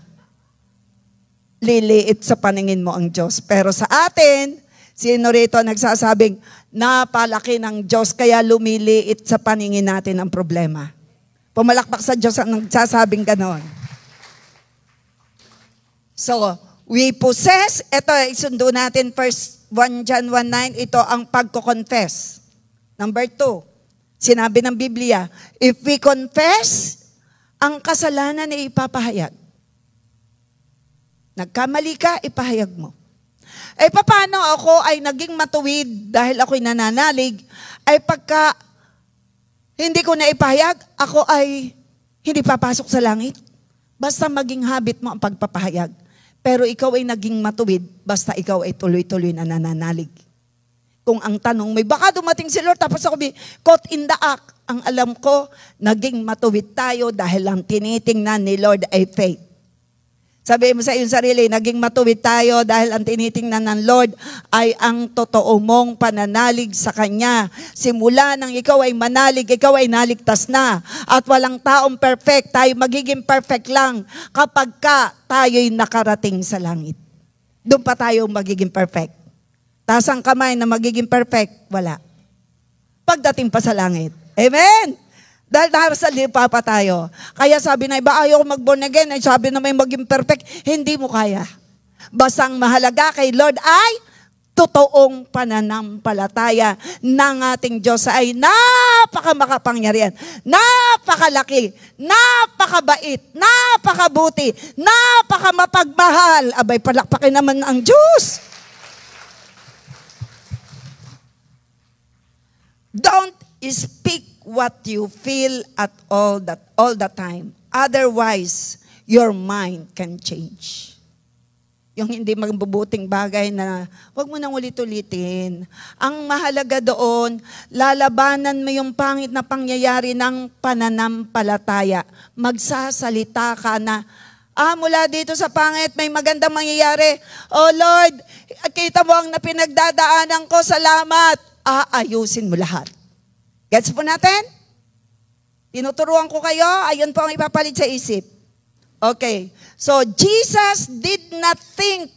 Liliit sa paningin mo ang Diyos. Pero sa atin, sino rito nagsasabing, napalaki ng Diyos kaya lumiliit sa paningin natin ang problema. Pumalakpak sa Diyos ang nagsasabing ganon. So, we possess, ito isundo natin first 1 John 1:9, ito ang pagko-confess. Number 2, sinabi ng Biblia, if we confess, ang kasalanan ay ipapahayag. Nagkamali ka, ipahayag mo. Eh paano ako ay naging matuwid dahil ako'y nananalig, ay pagka hindi ko na ipahayag, ako ay hindi papasok sa langit. Basta maging habit mo ang pagpapahayag. Pero ikaw ay naging matuwid, basta ikaw ay tuloy-tuloy na nananalig. Kung ang tanong may baka dumating si Lord, tapos ako caught in the act. Ang alam ko, naging matuwid tayo dahil ang tinitingnan ni Lord ay faith. Sabihin mo sa iyong sarili, naging matuwid tayo dahil ang tinitingnan ng Lord ay ang totoo mong pananalig sa Kanya. Simula nang ikaw ay manalig, ikaw ay naligtas na. At walang taong perfect, tayo magiging perfect lang kapag ka tayo'y nakarating sa langit. Doon pa tayo magiging perfect. Taas ang kamay na magiging perfect, wala. Pagdating pa sa langit. Amen? Dahil nasa lipa pa tayo. Kaya sabi na iba, ayaw mag-born again. Ay sabi na may maging perfect. Hindi mo kaya. Basang mahalaga kay Lord ay totoong pananampalataya ng ating Diyos ay napakamakapangyarihan, napakalaki, napakabait, napakabuti, napakamapagmahal. Abay, palakpakin naman ang Diyos. Don't speak what you feel at all the time. Otherwise, your mind can change. Yung hindi magbubuting bagay na wag mo nang ulit-ulitin. Ang mahalaga doon, lalabanan mo yung pangit na pangyayari ng pananampalataya. Magsasalita ka na, mula dito sa pangit, may magandang mangyayari. Oh Lord, kita mo ang napinagdadaanan ko, salamat. Aayusin mo lahat. Gets po natin? Tinuturuan ko kayo, ayun po ang ipapalit sa isip. Okay, so Jesus did not think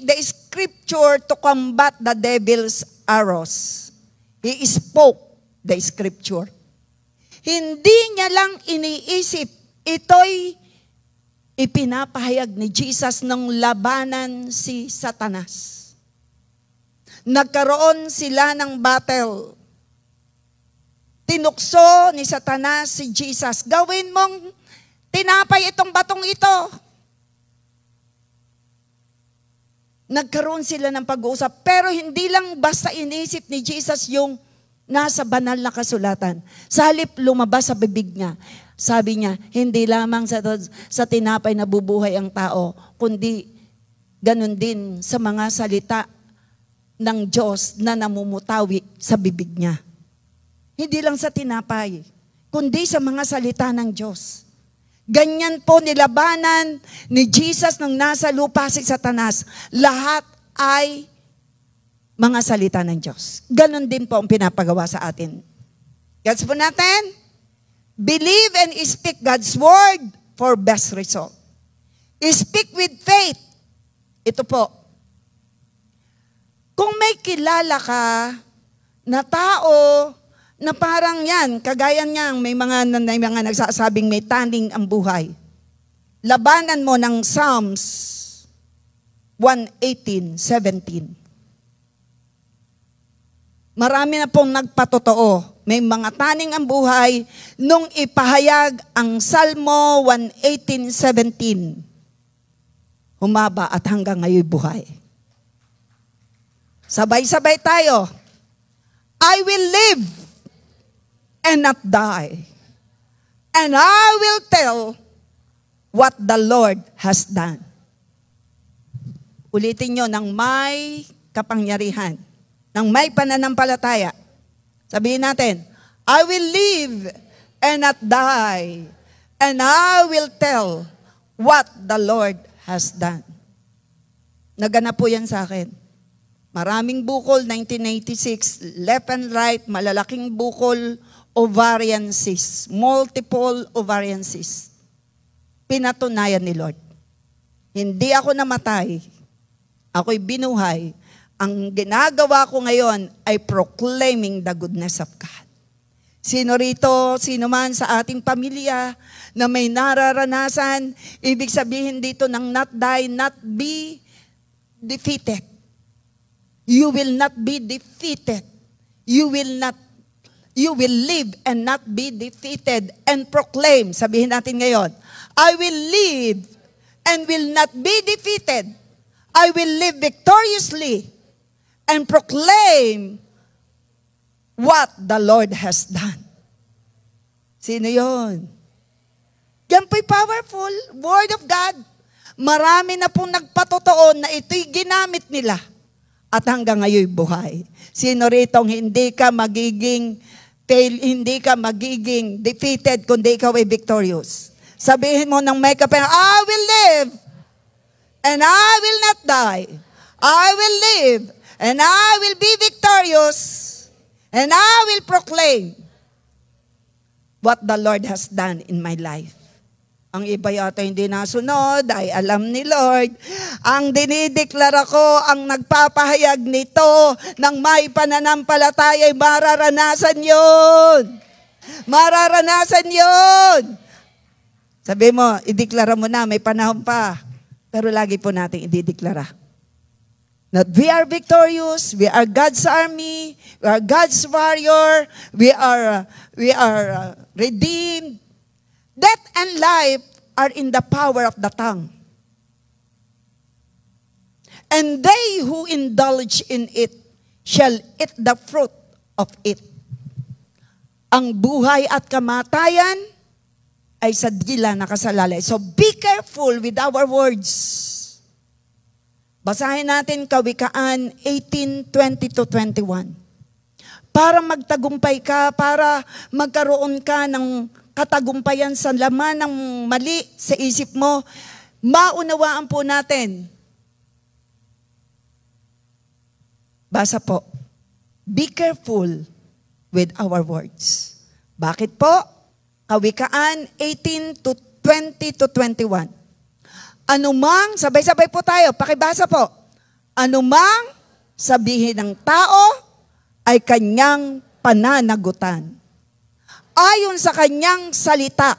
the scripture to combat the devil's arrows. He spoke the scripture. Hindi niya lang iniisip, ito'y ipinapahayag ni Jesus nung labanan si Satanas. Nagkaroon sila ng battle. Tinukso ni Satanas si Jesus. Gawin mong tinapay itong batong ito. Nagkaroon sila ng pag-uusap. Pero hindi lang basta inisip ni Jesus yung nasa banal na kasulatan. Sa halip lumabas sa bibig niya. Sabi niya, hindi lamang sa tinapay na bubuhay ang tao, kundi ganun din sa mga salita ng Diyos na namumutawi sa bibig niya. Hindi lang sa tinapay, kundi sa mga salita ng Diyos. Ganyan po nilabanan ni Jesus nung nasa lupa si Satanas. Lahat ay mga salita ng Diyos. Ganon din po ang pinapagawa sa atin. Gets po natin? Believe and speak God's word for best result. Speak with faith. Ito po. Kung may kilala ka na tao na parang yan, kagaya niyang may mga nagsasabing may taning ang buhay. Labanan mo ng Psalms 118:17. Marami na pong nagpatotoo. May mga taning ang buhay nung ipahayag ang Salmo 118:17. Humaba at hanggang ngayon buhay. Sabay-sabay tayo. I will live and not die. And I will tell what the Lord has done. Ulitin nyo, ng may kapangyarihan, ng may pananampalataya. Sabihin natin, I will live and not die. And I will tell what the Lord has done. Naganap po yan sa akin. Maraming bukol, 1986, left and right, malalaking bukol, ovarian cysts, multiple ovarian cysts. Pinatunayan ni Lord. Hindi ako namatay. Ako'y binuhay. Ang ginagawa ko ngayon ay proclaiming the goodness of God. Sino rito, sino man sa ating pamilya na may nararanasan, ibig sabihin dito ng not die, not be defeated. You will not be defeated. You will live and not be defeated and proclaim. Sabihin natin ngayon, I will live and will not be defeated. I will live victoriously and proclaim what the Lord has done. Sino yon? Yan po'y powerful word of God. Marami na pong nagpatotoo na ito'y ginamit nila. At hanggang ngayon buhay. Sino ritong hindi ka magiging defeated kundi ikaw ay victorious. Sabihin mo ng may kapangyarihan, I will live and I will not die. I will live and I will be victorious and I will proclaim what the Lord has done in my life. Ang iba yata hindi nasunod, ay alam ni Lord. Ang dinideklara ko, ang nagpapahayag nito ng may pananampalataya ay mararanasan yun. Mararanasan yun. Sabi mo, ideklara mo na, may panahon pa. Pero lagi po natin idideklara. That we are victorious, we are God's army, we are God's warrior, we are redeemed. Death and life are in the power of the tongue. And they who indulge in it shall eat the fruit of it. Ang buhay at kamatayan ay sa dila nakasalalay. So be careful with our words. Basahin natin Kawikaan 18:20-21. Para magtagumpay ka, para magkaroon ka ng katagumpayan sa laman ng mali sa isip mo, maunawaan po natin. Basa po. Be careful with our words. Bakit po? Kawikaan 18:20-21. Anumang, sabay-sabay po tayo, pakibasa po. Anumang sabihin ng tao ay kanyang pananagutan. Ayon sa kanyang salita,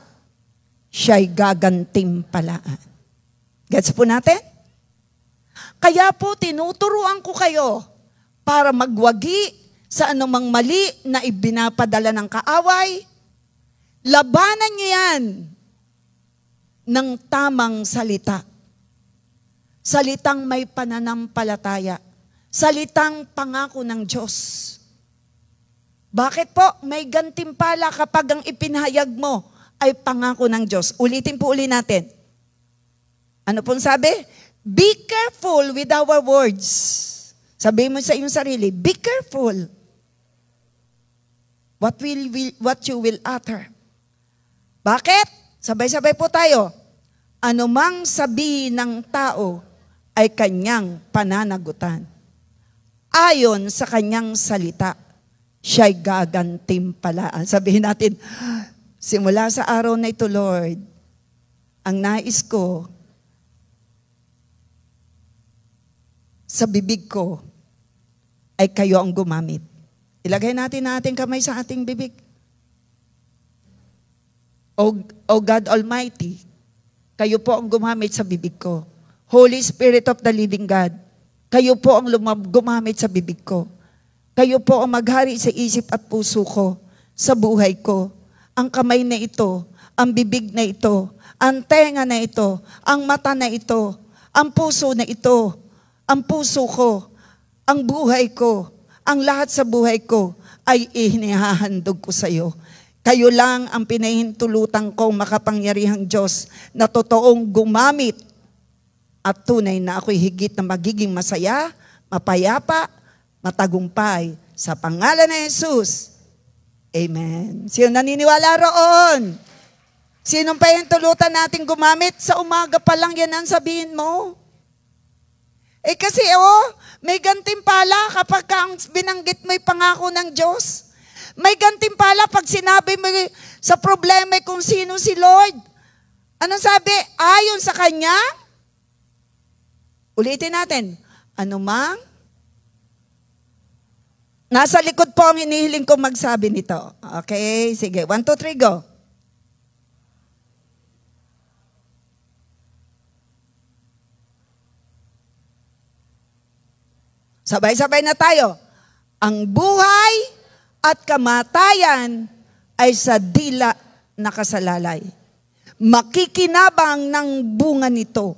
siya'y gagantimpalaan. Gets po natin? Kaya po tinuturuan ko kayo para magwagi sa anumang mali na ibinapadala ng kaaway. Labanan niyo yan ng tamang salita. Salitang may pananampalataya. Salitang pangako ng Diyos. Bakit po? May gantimpala kapag ang ipinahayag mo ay pangako ng Diyos. Ulitin po uli natin. Ano pong sabi? Be careful with our words. Sabihin mo sa iyong sarili, be careful what you will utter. Bakit? Sabay-sabay po tayo. Anumang sabihin ng tao ay kanyang pananagutan. Ayon sa kanyang salita, siya'y gagantimpalaan. Sabihin natin, simula sa araw na ito, Lord, ang nais ko, sa bibig ko, ay kayo ang gumamit. Ilagay natin ating kamay sa ating bibig. O God Almighty, kayo po ang gumamit sa bibig ko. Holy Spirit of the Living God, kayo po ang gumamit sa bibig ko. Kayo po ang maghari sa isip at puso ko, sa buhay ko. Ang kamay na ito, ang bibig na ito, ang tenga na ito, ang mata na ito, ang puso na ito, ang puso ko, ang buhay ko, ang lahat sa buhay ko ay inihahandog ko sa iyo. Kayo lang ang pinahintulutan kong makapangyarihang Diyos na totoong gumamit at tunay na ako'y higit na magiging masaya, mapayapa, matagumpay. Sa pangalan ni Jesus. Amen. Sino naniniwala roon? Sinong pahintulutan natin gumamit? Sa umaga pa lang yan ang sabihin mo. Kasi may gantimpala kapag ang binanggit mo'y pangako ng Diyos. May gantimpala pag sinabi mo sa problema kung sino si Lord. Anong sabi? Ayon sa Kanya? Ulitin natin. Anumang? Nasa likod po ang hinihiling ko magsabi nito. Okay, sige. 1, 2, 3, go. Sabay-sabay na tayo. Ang buhay at kamatayan ay sa dila nakasalalay. Makikinabang ng bunga nito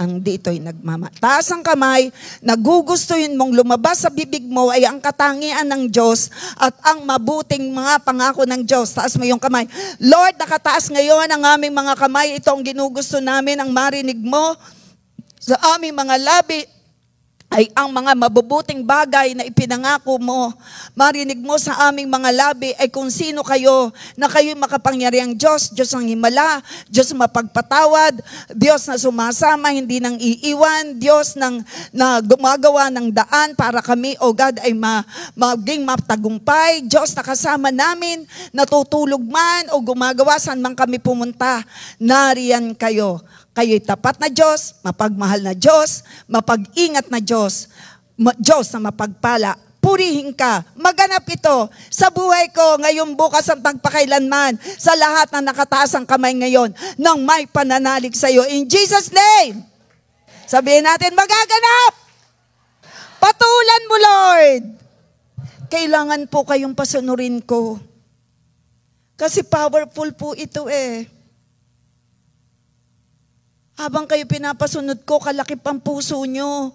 ang dito'y nagmamataas ang kamay, nagugustuhin mong lumabas sa bibig mo ay ang katangian ng Diyos at ang mabuting mga pangako ng Diyos. Taas mo yung kamay. Lord, nakataas ngayon ang aming mga kamay. Ito ang ginugusto namin, ang marinig mo sa aming mga labi ay ang mga mabubuting bagay na ipinangako mo. Marinig mo sa aming mga labi ay kung sino kayo, na kayo'y makapangyarihang Diyos, Diyos ng himala, Diyos mapagpatawad, Diyos na sumasama, hindi nang iiwan, Diyos na gumagawa ng daan para kami, O God, ay maging matagumpay, Diyos na kasama namin, natutulog man o gumagawa saan man kami pumunta, nariyan kayo. Kayo'y tapat na Diyos, mapagmahal na Diyos, mapag-ingat na Diyos, Diyos na mapagpala. Purihin ka, maganap ito sa buhay ko ngayon, bukas at magpakailanman, sa lahat na nakataas ang kamay ngayon, nang may pananalig sa iyo. In Jesus' name, sabihin natin, magaganap! Patulan mo, Lord! Kailangan po kayong pasunurin ko. Kasi powerful po ito Habang kayo pinapasunod ko, kalakip ang puso nyo.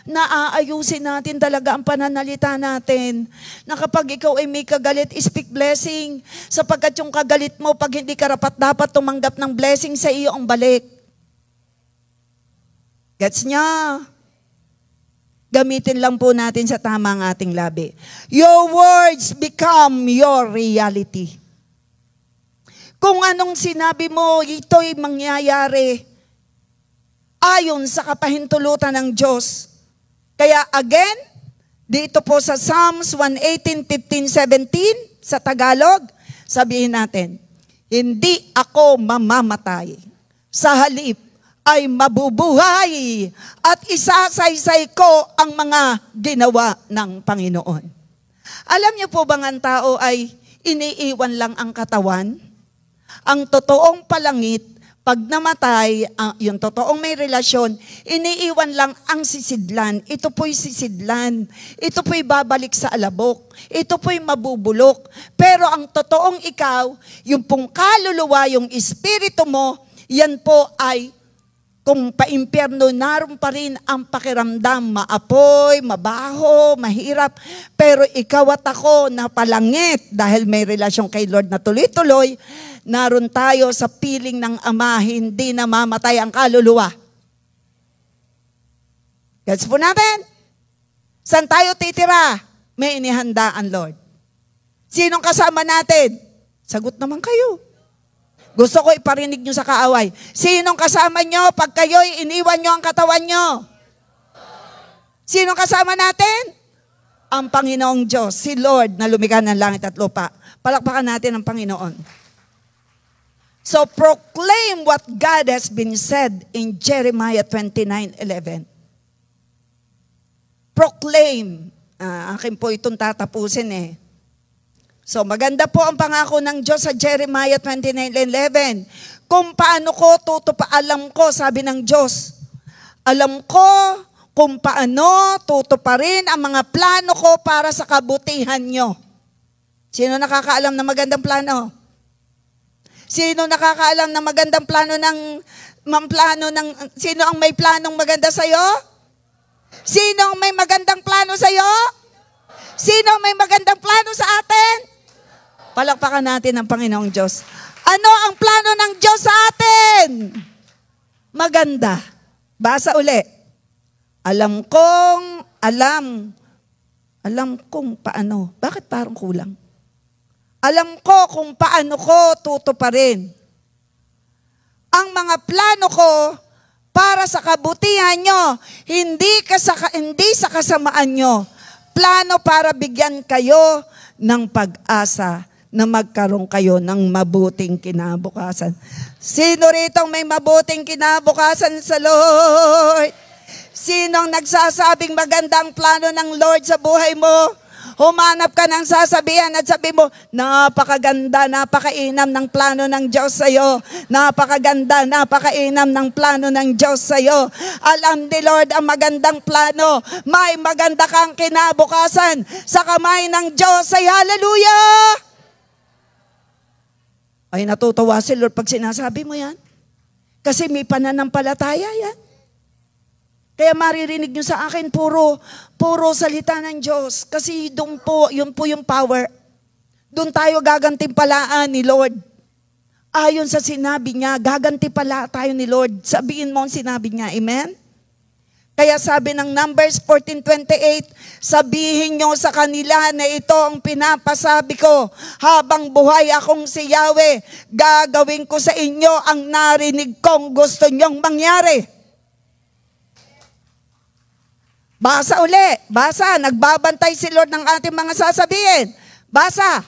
naaayusin natin talaga ang pananalita natin. Na kapag ikaw ay may kagalit, speak blessing. Sapagkat yung kagalit mo, pag hindi ka dapat tumanggap ng blessing sa iyo ang balik. Gets niya? Gamitin lang po natin sa tama ang ating labi. Your words become your reality. Kung anong sinabi mo, ito'y mangyayari ayon sa kapahintulutan ng Diyos. Kaya again, dito po sa Psalms 118, 15, 17, sa Tagalog, sabihin natin, hindi ako mamamatay. Sa halip ay mabubuhay at isasaysay ko ang mga ginawa ng Panginoon. Alam niyo po bang ang tao ay iniiwan lang ang katawan? Ang totoong palangit, pag namatay, yung totoong may relasyon, iniiwan lang ang sisidlan. Ito po'y sisidlan. Ito po'y babalik sa alabok. Ito po'y mabubulok. Pero ang totoong ikaw, yung pong kaluluwa, yung espiritu mo, yan po ay kung paimpyerno, naroon pa rin ang pakiramdam, maapoy, mabaho, mahirap. Pero ikaw at ako na palangit dahil may relasyon kay Lord na tuloy-tuloy, naroon tayo sa piling ng Ama, hindi namamatay ang kaluluwa. Gets po natin? Saan tayo titira? May inihanda ang Lord. Sinong kasama natin? Sagot naman kayo. Gusto ko iparinig nyo sa kaaway. Sinong kasama nyo pag kayo'y iniwan nyo ang katawan nyo? Sinong kasama natin? Ang Panginoong Diyos, si Lord na lumikha ng langit at lupa. Palakpakan natin ang Panginoon. So proclaim what God has been said in Jeremiah 29:11. Proclaim. Akin po itong tatapusin eh. So maganda po ang pangako ng Diyos sa Jeremiah 29:11. Kung paano ko alam ko, sabi ng Diyos, alam ko kung paano tutuparin ang mga plano ko para sa kabutihan nyo. Sino nakakaalam ng magandang plano? Sino nakakaalam ng magandang plano sino ang may planong maganda sa'yo? Sino ang may magandang plano sa'yo? Sino ang may magandang plano sa atin? Palakpakan natin ang Panginoong Diyos. Ano ang plano ng Diyos sa atin? Maganda. Basa uli. Alam kong paano. Bakit parang kulang? Alam ko kung paano ko tutuparin ang mga plano ko para sa kabutihan nyo, hindi sa kasamaan nyo. Plano para bigyan kayo ng pag-asa na magkaroon kayo ng mabuting kinabukasan. Sino rito may mabuting kinabukasan sa Lord? Sinong nagsasabing magandang plano ng Lord sa buhay mo? Humanap ka ng sasabihan at sabi mo, napakaganda, napakainam ng plano ng Diyos sa'yo. Napakaganda, napakainam ng plano ng Diyos sa'yo. Alam ni Lord ang magandang plano. May maganda kang kinabukasan sa kamay ng Diyos. Ay hallelujah! Ay natutuwa si Lord pag sinasabi mo yan. Kasi may pananampalataya yan. Kaya maririnig nyo sa akin, puro salita ng Diyos. Kasi yun po yung power. Doon tayo gagantimpalaan ni Lord. Ayon sa sinabi niya, gagantipala tayo ni Lord. Sabihin mo ang sinabi niya, amen? Kaya sabi ng Numbers 14:28, sabihin nyo sa kanila na ito ang pinapasabi ko. Habang buhay akong si Yahweh, gagawin ko sa inyo ang narinig kong gusto nyong mangyari. Basa uli. Basa. Nagbabantay si Lord ng ating mga sasabihin. Basa.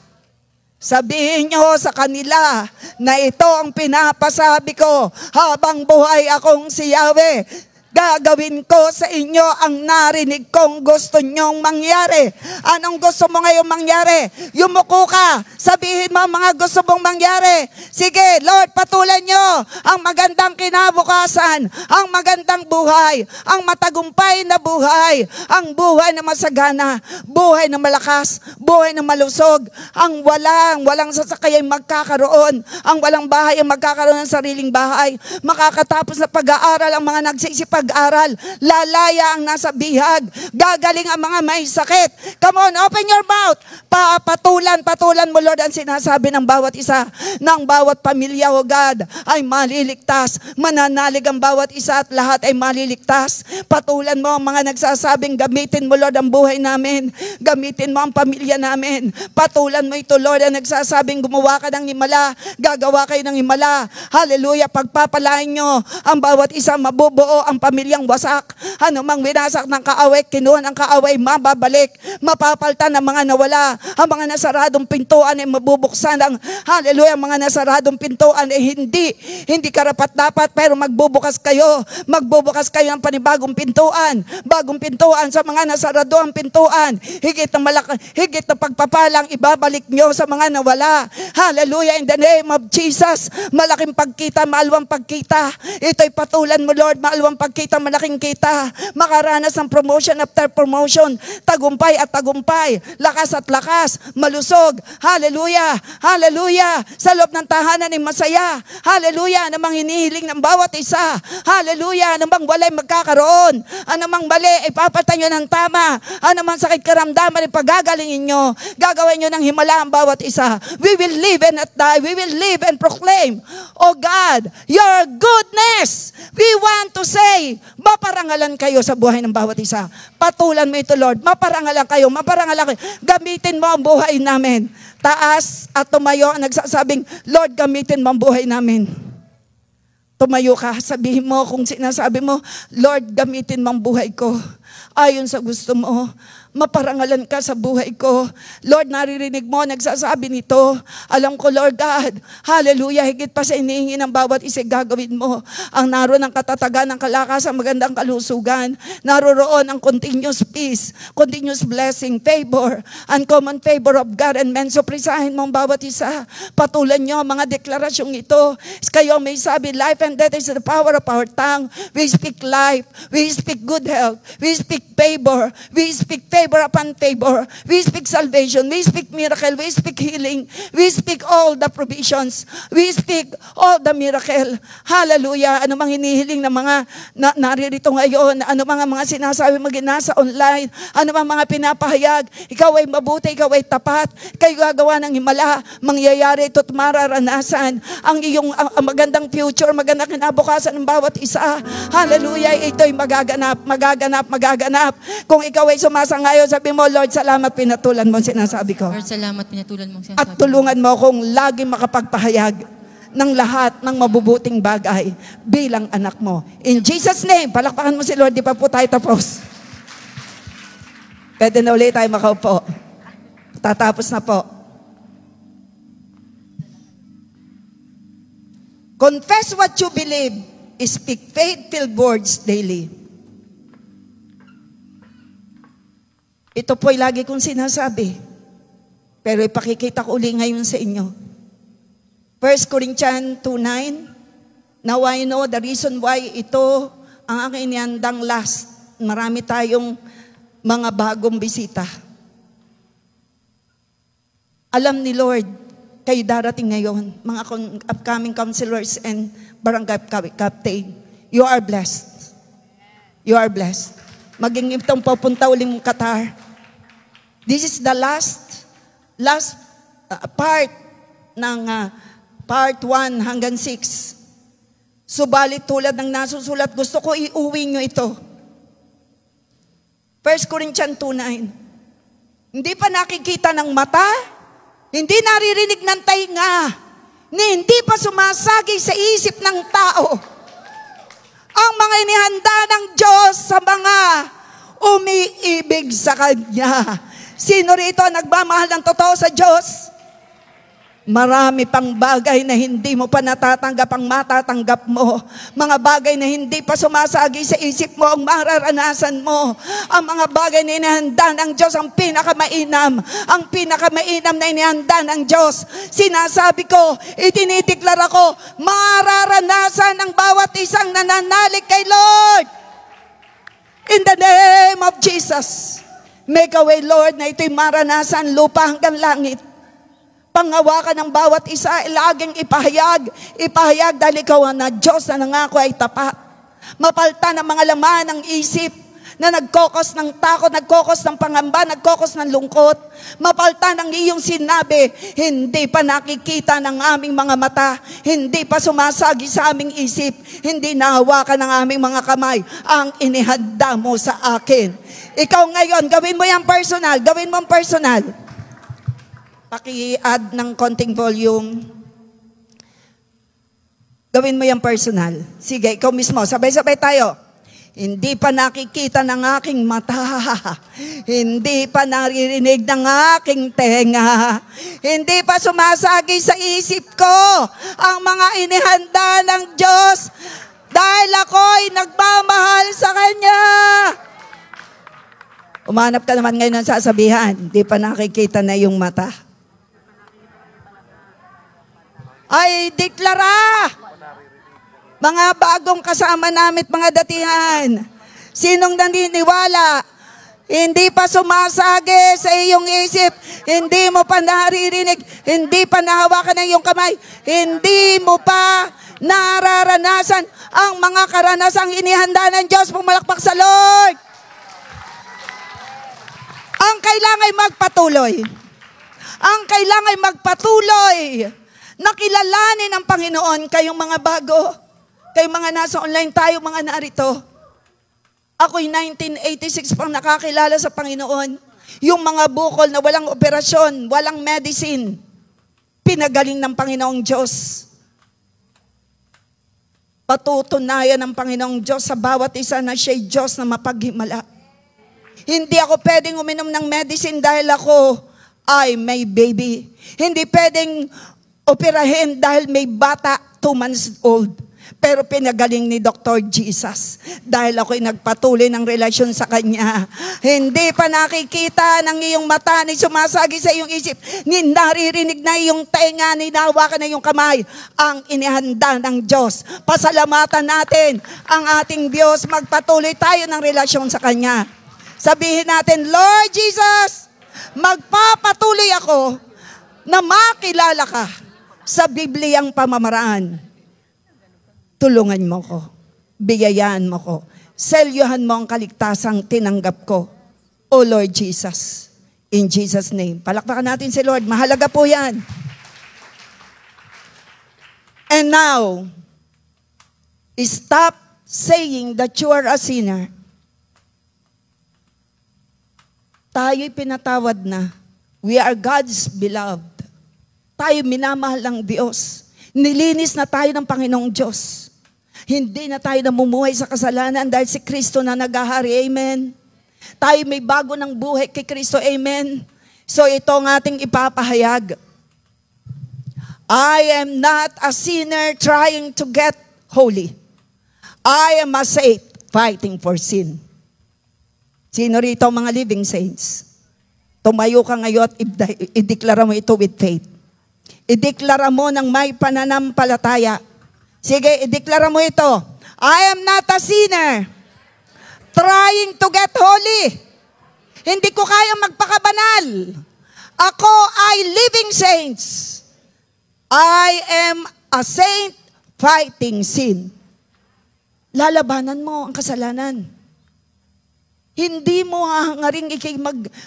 Sabihin nyo sa kanila na ito ang pinapasabi ko. Habang buhay akong si Yahweh, gagawin ko sa inyo ang narinig kong gusto nyong mangyari. Anong gusto mo ngayong mangyari? Yumuko ka. Sabihin mo mga gusto mong mangyari. Sige, Lord, patulan nyo ang magandang kinabukasan, ang magandang buhay, ang matagumpay na buhay, ang buhay na masagana, buhay na malakas, buhay na malusog, ang walang sasakay ay magkakaroon, ang walang bahay ay magkakaroon ng sariling bahay, makakatapos na pag-aaral ang mga nagsisipag mag-aral. Lalaya ang nasa bihag. Gagaling ang mga may sakit. Come on, open your mouth. Patulan mo, Lord, ang sinasabi ng bawat isa, ng bawat pamilya, O God, ay maliligtas. Mananalig ang bawat isa at lahat ay maliligtas. Patulan mo ang mga nagsasabing, gamitin mo, Lord, ang buhay namin. Gamitin mo ang pamilya namin. Patulan mo ito, Lord, ang nagsasabing, gumawa ka ng himala. Gagawa kayo ng himala. Hallelujah. Pagpapalain nyo ang bawat isa, mabubuo ang pamilyang wasak. Ano mang winasak ng kaaway, kinuha ng kaaway, mababalik. Mapapaltan ang mga nawala. Ang mga nasaradong pintuan ay mabubuksan. Hallelujah. Ang mga nasaradong pintuan ay hindi karapat-dapat, pero magbubukas kayo. Magbubukas kayo ng panibagong pintuan. Bagong pintuan sa mga nasarado ang pintuan. Higit na pagpapalang ibabalik nyo sa mga nawala. Hallelujah. In the name of Jesus. Malaking pagkita, maalwang pagkita. Ito'y patulan mo, Lord. Maalwang pagkita, malaking kita. Makaranas ng promotion after promotion. Tagumpay at tagumpay. Lakas at lakas. Malusog. Hallelujah. Hallelujah. Sa loob ng tahanan ay masaya. Hallelujah. Namang hinihiling ng bawat isa. Hallelujah. Namang walay magkakaroon. Anumang mali, ipapatay nyo ng tama. Anumang sakit karamdaman, ipagagalingin nyo. Gagawin nyo ng himala ang bawat isa. We will live and not die. We will live and proclaim, O God, your goodness. We want to say, maparangalan kayo sa buhay ng bawat isa. Patulan mo ito, Lord. Maparangalan kayo. Maparangalan kayo. Gamitin mo ang buhay namin. Taas at tumayo ang nagsasabing, Lord, gamitin mo ang buhay namin. Tumayo ka, sabihin mo kung sinasabi mo, Lord, gamitin mo ang buhay ko. Ayon sa gusto mo. Maparangalan ka sa buhay ko. Lord, naririnig mo, nagsasabi nito. Alam ko, Lord God, hallelujah, higit pa sa inihingi ng bawat isa, gagawin mo. Ang naroon ng katatagan, ng kalakasan, magandang kalusugan. Naroroon ang continuous peace, continuous blessing, favor, uncommon favor of God and men. So, prisahin mo ang bawat isa. Patulan nyo ang mga deklarasyong ito. Kayo may sabi, life and death is the power of our tongue. We speak life. We speak good health. We speak favor. We speak favor upon favor. We speak salvation. We speak miracle. We speak healing. We speak all the provisions. We speak all the miracle. Hallelujah. Ano mang hinihiling ng mga naririto ngayon, ano mga sinasabi nasa online, ano mga pinapahayag, ikaw ay mabuti, ikaw ay tapat, kayo gagawa ng himala, mangyayari ito't mararanasan ang iyong ang magandang future, magandang kinabukasan ng bawat isa. Hallelujah. Ito'y magaganap. Kung ikaw ay sumasangayon, sabi mo, Lord, salamat, pinatulan mo ang sinasabi ko. Lord, salamat, pinatulan mo ang sinasabi. At tulungan mo akong lagi makapagpahayag ng lahat ng mabubuting bagay bilang anak mo. In Jesus' name, palakpakan mo si Lord, di pa po tayo tapos. Pwede na ulit tayo makaupo. Tatapos na po. Confess what you believe. Speak faith-filled words daily. Ito po'y lagi kong sinasabi. Pero ipakikita ko uli ngayon sa inyo. 1 Corinthians 2:9. Now I know the reason why ito ang aking inihandang last. Marami tayong mga bagong bisita. Alam ni Lord, kayo darating ngayon, mga upcoming counselors and barangay captain. You are blessed. You are blessed. Maging itong papunta uling Qatar. This is the last part ng part 1 hanggang 6. Subalit tulad ng nasusulat, gusto ko iuwi nyo ito. 1 Corinthians 2:9. Hindi pa nakikita ng mata, hindi naririnig ng tainga, hindi pa sumasagi sa isip ng tao ang mga inihanda ng Diyos sa mga umiibig sa Kanya. Sino rito nagmamahal ng totoo sa Diyos? Marami pang bagay na hindi mo pa natatanggap ang matatanggap mo. Mga bagay na hindi pa sumasagi sa isip mo ang mararanasan mo. Ang mga bagay na inihanda ng Diyos, ang pinakamainam. Ang pinakamainam na inihanda ng Diyos. Sinasabi ko, itinideklara ko, mararanasan ng bawat isang nananalig kay Lord. In the name of Jesus. Make a way, Lord, na ito'y maranasan lupa hanggang langit. Pangawakan ng bawat isa, laging ipahayag dahil ikaw na Diyos na nangako ay tapat. Mapalta ng mga laman ng isip na nagkokos ng takot, nagkokos ng pangamba, nagkokos ng lungkot. Mapalta ng iyong sinabi, hindi pa nakikita ng aming mga mata, hindi pa sumasagi sa aming isip, hindi nahawakan ng aming mga kamay ang inihanda mo sa akin. Ikaw ngayon, gawin mo yan personal, gawin mo personal. Paki-add ng konting volume. Gawin mo yan personal. Sige, ikaw mismo, sabay-sabay tayo. Hindi pa nakikita ng aking mata. Hindi pa naririnig ng aking tenga. Hindi pa sumasagi sa isip ko ang mga inihanda ng Diyos dahil ako'y nagmamahal sa Kanya. Umanap ka naman ngayon ng sasabihan, hindi pa nakikita na yung mata. Ay, deklara! Mga bagong kasama namin, mga datihan. Sinong naniniwala? Hindi pa sumasagi sa iyong isip. Hindi mo pa naririnig. Hindi pa nahawakan ng iyong kamay. Hindi mo pa nararanasan ang mga karanasang inihanda ng Diyos. Pumalakpak sa Lord. Ang kailangan magpatuloy. Ang kailangan magpatuloy. Nakilalanin ng Panginoon kayong mga bago. Kayong mga nasa online, tayo mga narito. Ako'y 1986 pang nakakilala sa Panginoon. Yung mga bukol na walang operasyon, walang medicine, pinagaling ng Panginoong Diyos. Patutunayan ng Panginoong Diyos sa bawat isa na siya'y Diyos na mapaghimala. Hindi ako pwedeng uminom ng medicine dahil ako ay may baby. Hindi pwedeng operahin dahil may bata, 2 months old. Pero pinagaling ni Dr. Jesus dahil ako'y nagpatuloy ng relasyon sa Kanya. Hindi pa nakikita ng iyong mata, ni sumasagi sa iyong isip, ni naririnig na iyong tenga, ni nahawakan na iyong kamay, ang inihanda ng Diyos. Pasalamatan natin ang ating Diyos, magpatuloy tayo ng relasyon sa Kanya. Sabihin natin, Lord Jesus, magpapatuloy ako na makilala ka sa Bibliyang pamamaraan. Tulungan mo ko. Biyayaan mo ko. Selyuhan mo ang kaligtasang tinanggap ko. O Lord Jesus. In Jesus' name. Palakpakan natin si Lord. Mahalaga po yan. And now, stop saying that you are a sinner. Tayo'y pinatawad na. We are God's beloved. Tayo minamahal ng Diyos. Nilinis na tayo ng Panginoong Diyos. Hindi na tayo namumuhay sa kasalanan dahil si Kristo na naghahari. Amen. Tayo may bago ng buhay kay Kristo. Amen. So ito ang ating ipapahayag. I am not a sinner trying to get holy. I am a saint fighting for sin. Sino rito mga living saints? Tumayo ka ngayon at ideklara mo ito with faith. Ideklara mo ng may pananampalataya. Sige, ideklara mo ito. I am not a sinner trying to get holy. Hindi ko kaya magpakabanal. Ako ay living saints. I am a saint fighting sin. Lalabanan mo ang kasalanan. Hindi mo hahangaring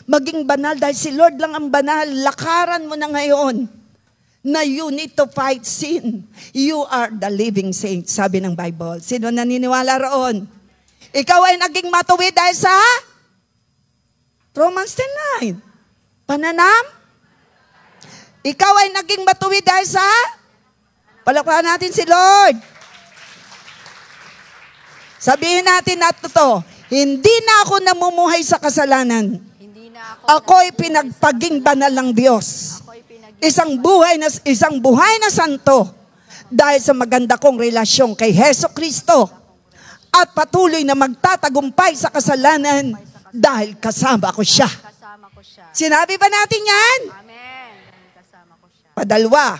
maging banal dahil si Lord lang ang banal. Lakaran mo na ngayon na you need to fight sin. You are the living saint, sabi ng Bible. Sino naniniwala roon? Ikaw ay naging matuwid dahil sa Romans 10:9. Pananam? Ikaw ay naging matuwid dahil sa palakpakan natin si Lord. Sabihin natin na ito, hindi na ako namumuhay sa kasalanan. Ako'y pinagpaging banal ng Diyos. Isang buhay na santo dahil sa maganda kong relasyon kay Heso Kristo at patuloy na magtatagumpay sa kasalanan dahil kasama ko siya. Sinabi ba natin yan? Amen. Kasama ko siya. Padalwa.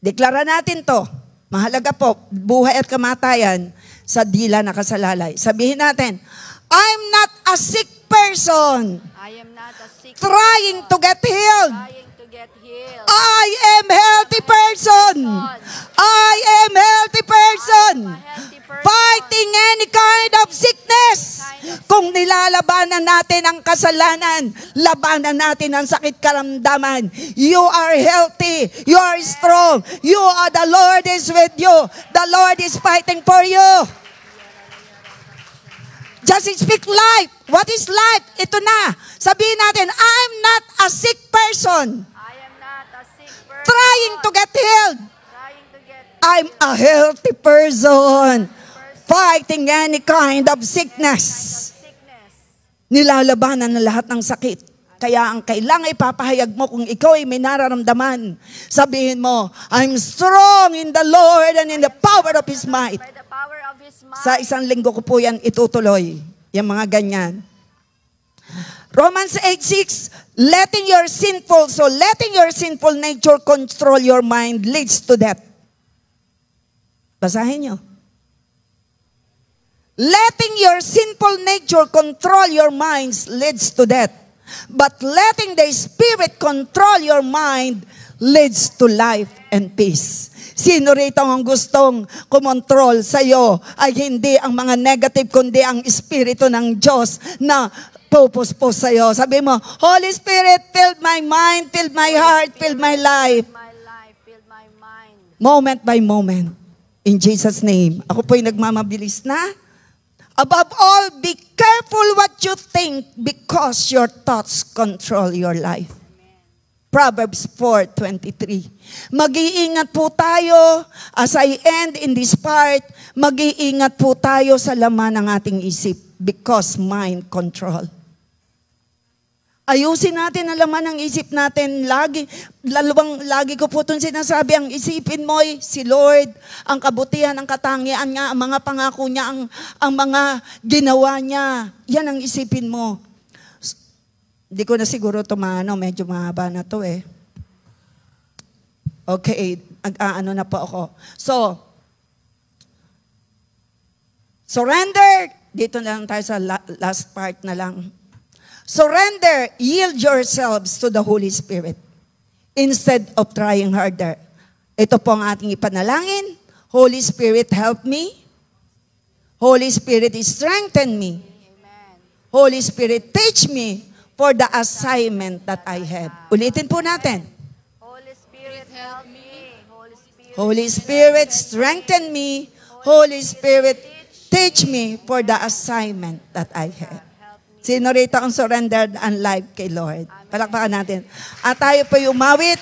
Deklara natin to. Mahalaga po, buhay at kamatayan sa dila na kasalalay. Sabihin natin, I'm not a sick person I am not a sick trying to get healed. trying to get healed. I am healthy person. I am healthy person. A healthy person. Fighting any kind of sickness. Kung nilalabanan natin ang kasalanan, labanan natin ang sakit karamdaman. You are healthy. You are strong. You are, the Lord is with you. The Lord is fighting for you. Just speak life. What is life? Ito na. Sabihin natin, I'm not a sick person. I am not a sick person. Trying to get healed. Trying to get I'm a healthy person. Fighting any kind of sickness. sickness. Nilalabanan na lahat ng sakit. Kaya ang kailangan ipapahayag mo kung ikaw ay may nararamdaman. Sabihin mo, I'm strong in the Lord and in the power of His might. By the power of His might. Sa isang linggo ko po yan itutuloy. Yung mga ganyan. Romans 8:6, letting your sinful nature control your mind leads to death. Basahin nyo. Letting your sinful nature control your minds leads to death. But letting the Spirit control your mind leads to life and peace. Sino rito ang gustong kumontrol sa iyo ay hindi ang mga negative, kundi ang Espiritu ng Diyos na pupuspos sa iyo. Sabi mo, Holy Spirit, fill my mind, fill my heart, fill my life. My life, fill my mind. Moment by moment. In Jesus' name. Ako po'y nagmamabilis na. Above all, be careful what you think because your thoughts control your life. Proverbs 4:23. Mag-iingat po tayo, as I end in this part, mag-iingat po tayo sa laman ng ating isip because mind control. Ayusin natin ang laman ng isip natin. Lagi ko po itong sinasabi, ang isipin mo ay si Lord, ang kabutihan, ang katangian niya, ang mga pangako niya, ang mga ginawa niya. Yan ang isipin mo. Hindi ko na siguro tumano, medyo mahaba na to eh. Okay, ano na po ako. So, surrender. Dito na lang tayo sa last part na lang. Surrender, yield yourselves to the Holy Spirit instead of trying harder. Ito po ang ating ipanalangin. Holy Spirit, help me. Holy Spirit, strengthen me. Amen. Holy Spirit, teach me for the assignment that I have. Ulitin po natin. Holy Spirit, help me. Holy Spirit, Holy Spirit, strengthen me. Holy Spirit, teach me for the assignment that I have. Sino rito ang surrendered and life kay Lord? Palakpakan natin. At tayo po umawit.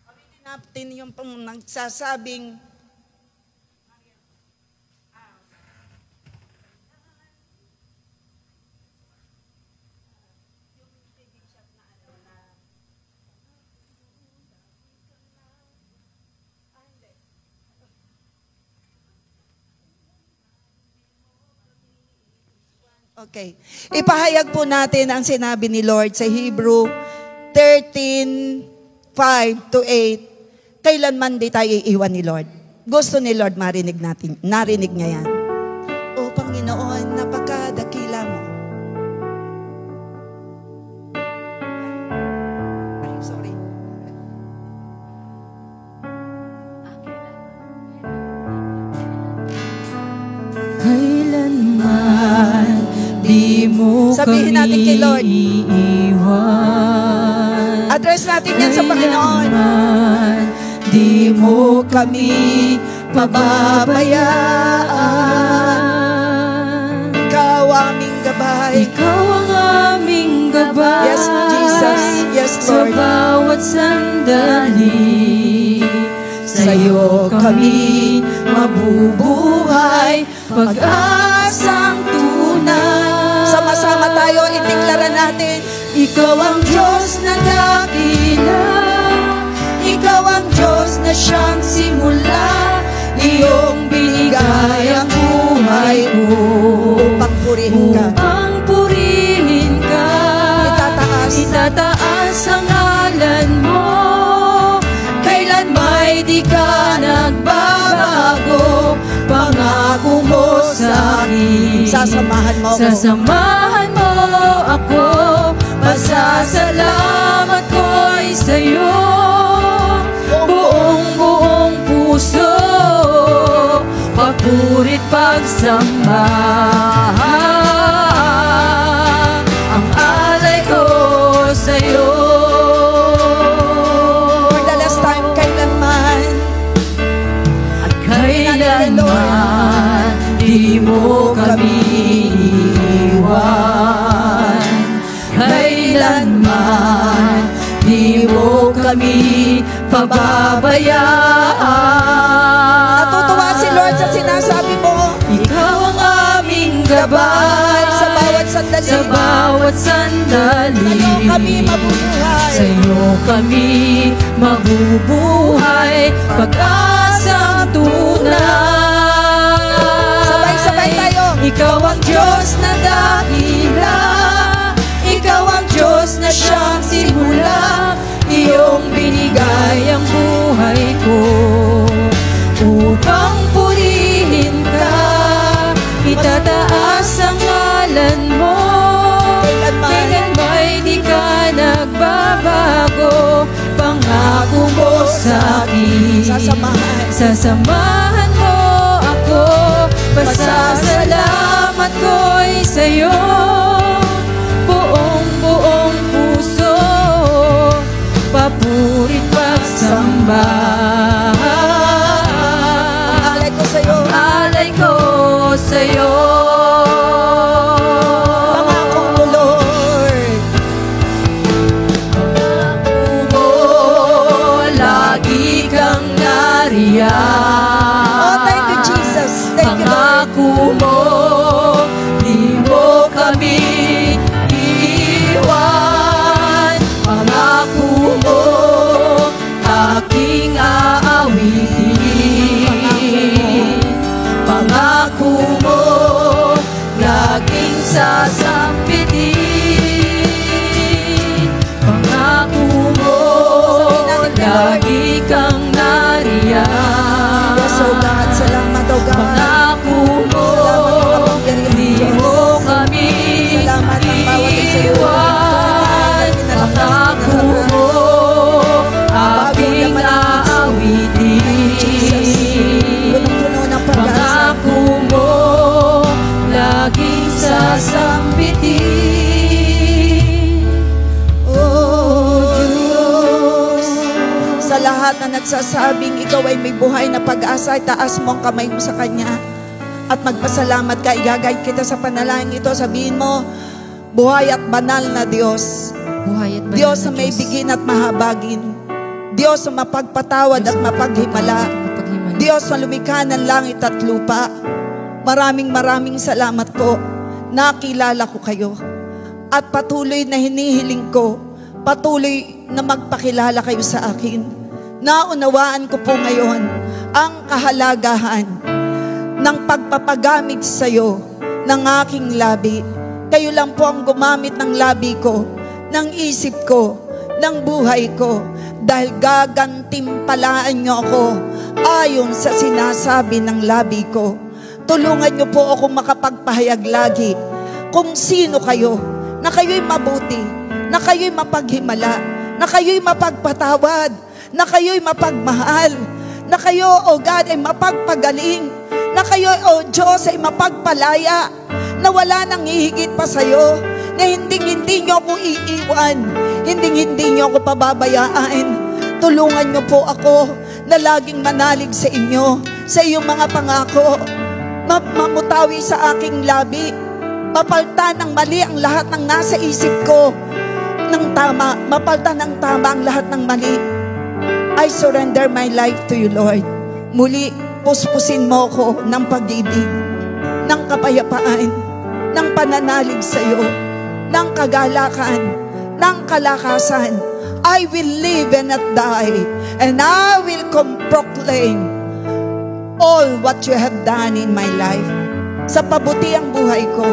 Awitin natin yung pong nagsasabing, okay. Ipahayag po natin ang sinabi ni Lord sa Hebrew 13:5-8. Kailanman di tayo iiwan ni Lord. Gusto ni Lord marinig natin. Narinig niya yan. O Panginoon, napakadakila mo. Ay, sorry. Kailanman di mo Sabihin kami natin kay Lord. iiwan. Address natin yan sa Panginoon. Kailanman di mo kami pababayaan. Ikaw aming gabay. Ikaw ang aming gabay. Yes, Jesus. Yes, Sa Lord. bawat sandali, sa'yo kami mabubuhay, pag-asang tunay. Sama-sama tayo, itiklara natin. Ikaw ang Diyos na dakila, ikaw ang Diyos na siyang simula, iyong binigay ang buhay ko. Upang purihin ka. Upang purihin ka, itataas ang ngalan mo, kailan may di ka nagbabago, pangako mo sa akin. Sasamahan mo ako. Sasamahan mo ako, pasasalamat pagsamba. Ang alay ko sa'yo. For the last time, kailanman. At kailanman di mo kami iwan. Kailanman di mo kami pababayaan. Natutuwa si Lord sa sinasabi mo. Ikaw ang aming gabay Sa bawat sandali. sa bawat sandali. Sa'yo kami mabubuhay. Sa'yo kami mabubuhay, pag-asang tunay. Sabay-sabay tayo. Ikaw ang Diyos na dakila, Ikaw ang Diyos na siyang simula, iyong binigay ang buhay ko upang purihin ka. Itataas ang ngalan mo, kailanman di ka nagbabago. Pangako mo sa'kin, sasamahan mo ako. Pasasalamat ko'y sa'yo, buong puso, papurit pagsamba. Alay ko sa'yo. Alay ko sa'yo. Pangako mo, Lord. Pangako mo, lagi kang nariyan. Oh, thank you, Jesus. Thank you, Lord. Pangako mo, di mo kami iiwan. Pangako mo, aking aawitin. Pangako mo, laging sasampitin. Pangako mo, lagi kang nariyan. Yes, oh God. Salamat, oh God. Pangako mo, di mo kami Salamat ang bawat isa. iwan. Pangako mo, aking aawitin. Punong-puno ng pag-asa. Pangako mo, laging sasampitin. Oh, Diyos. Sa lahat na nagsasabing ikaw ay may buhay na pag-asa, itaas mo ang kamay mo sa Kanya. At magpasalamat ka, igagay kita sa panalangin ito. Sabihin mo, buhay at banal na Diyos. Buhay at banal Diyos na na may Diyos. bigin at mahabagin. Diyos na mapagpatawad at mapaghimala. Mapaghimala. Diyos na lumikha ng langit at lupa. Maraming salamat po. Nakilala ko kayo. At patuloy na hinihiling ko, patuloy na magpakilala kayo sa akin. Naunawaan ko po ngayon ang kahalagahan ng pagpapagamit sa iyo ng aking labi. Kayo lang po ang gumamit ng labi ko, ng isip ko, ng buhay ko, dahil gagantimpalaan niyo ako ayon sa sinasabi ng labi ko. Tulungan niyo po ako makapagpahayag lagi kung sino kayo, na kayo'y mabuti, na kayo'y mapaghimala, na kayo'y mapagpatawad, na kayo'y mapagmahal, na kayo, O God, ay mapagpagaling, na kayo, O Diyos, ay mapagpalaya, na wala nang hihigit pa sa'yo, na hindi niyo ako iiwan, hindi niyo ako pababayaan. Tulungan niyo po ako na laging manalig sa inyo, sa iyong mga pangako. Mamutawi sa aking labi, mapalta ng mali ang lahat ng nasa isip ko, ng tama, mapalta ng tama ang lahat ng mali. I surrender my life to you, Lord. Muli, puspusin mo ko ng pag-ibig, ng kapayapaan, ng pananalig sa iyo, ng kagalakan, ng kalakasan. I will live and not die, and I will proclaim all what you have done in my life. Sa pabuti ang buhay ko,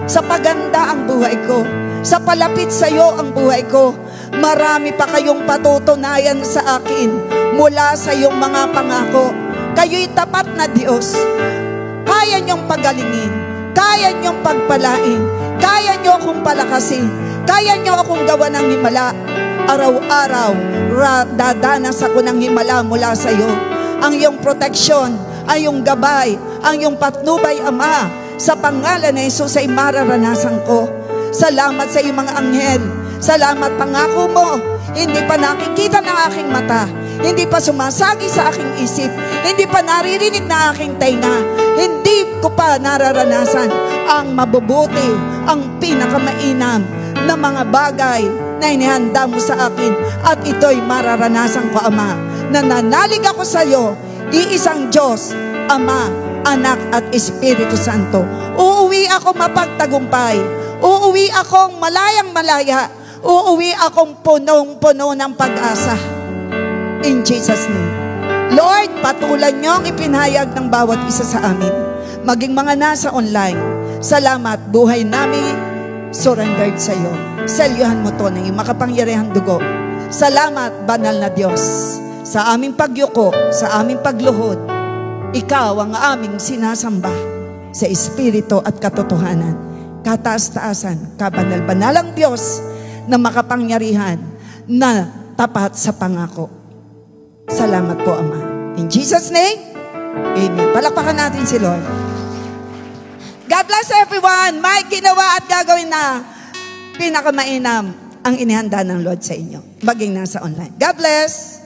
sa paganda ang buhay ko, sa palapit sa iyo ang buhay ko. Marami pa kayong patutunayan sa akin mula sa iyong mga pangako. Kayo'y tapat na Diyos. Kaya niyong pagalingin, kaya niyong pagpalain, kaya niyo akong palakasin, kaya niyo akong gawa ng himala. Araw-araw, dadanas ako ng himala mula sa iyo. Ang iyong proteksyon, ang iyong gabay, ang iyong patnubay, Ama. Sa pangalan ni Jesus ay mararanasan ko. Salamat sa iyong mga anghel. Salamat, pangako mo. Hindi pa nakikita ng aking mata. Hindi pa sumasagi sa aking isip. Hindi pa naririnig na aking tainga. Hindi ko pa nararanasan ang mabubuti, ang pinakamainam na mga bagay na inihanda mo sa akin. At ito'y mararanasan ko, Ama. Nananalig ako sa iyo, iisang Diyos, Ama, Anak at Espiritu Santo. Uuwi ako mapagtagumpay. Uuwi akong malayang-malaya. Uuwi akong punong-puno ng pag-asa. In Jesus' name. Lord, patulan niyo ang ipinahayag ng bawat isa sa amin. Maging mga nasa online. Salamat, buhay namin surrendered sa iyo. Selyuhan mo to ng iyong makapangyarihang dugo. Salamat, banal na Diyos. Sa aming pagyuko, sa aming pagluhod, ikaw ang aming sinasamba sa Espiritu at katotohanan. Kataas-taasan, kabanal-banalang Diyos na makapangyarihan na tapat sa pangako. Salamat po, Ama. In Jesus' name, amen. Palakpakan natin si Lord. God bless everyone. May ginawa at gagawin na pinakamainam ang inihanda ng Lord sa inyo. Maging nasa online. God bless.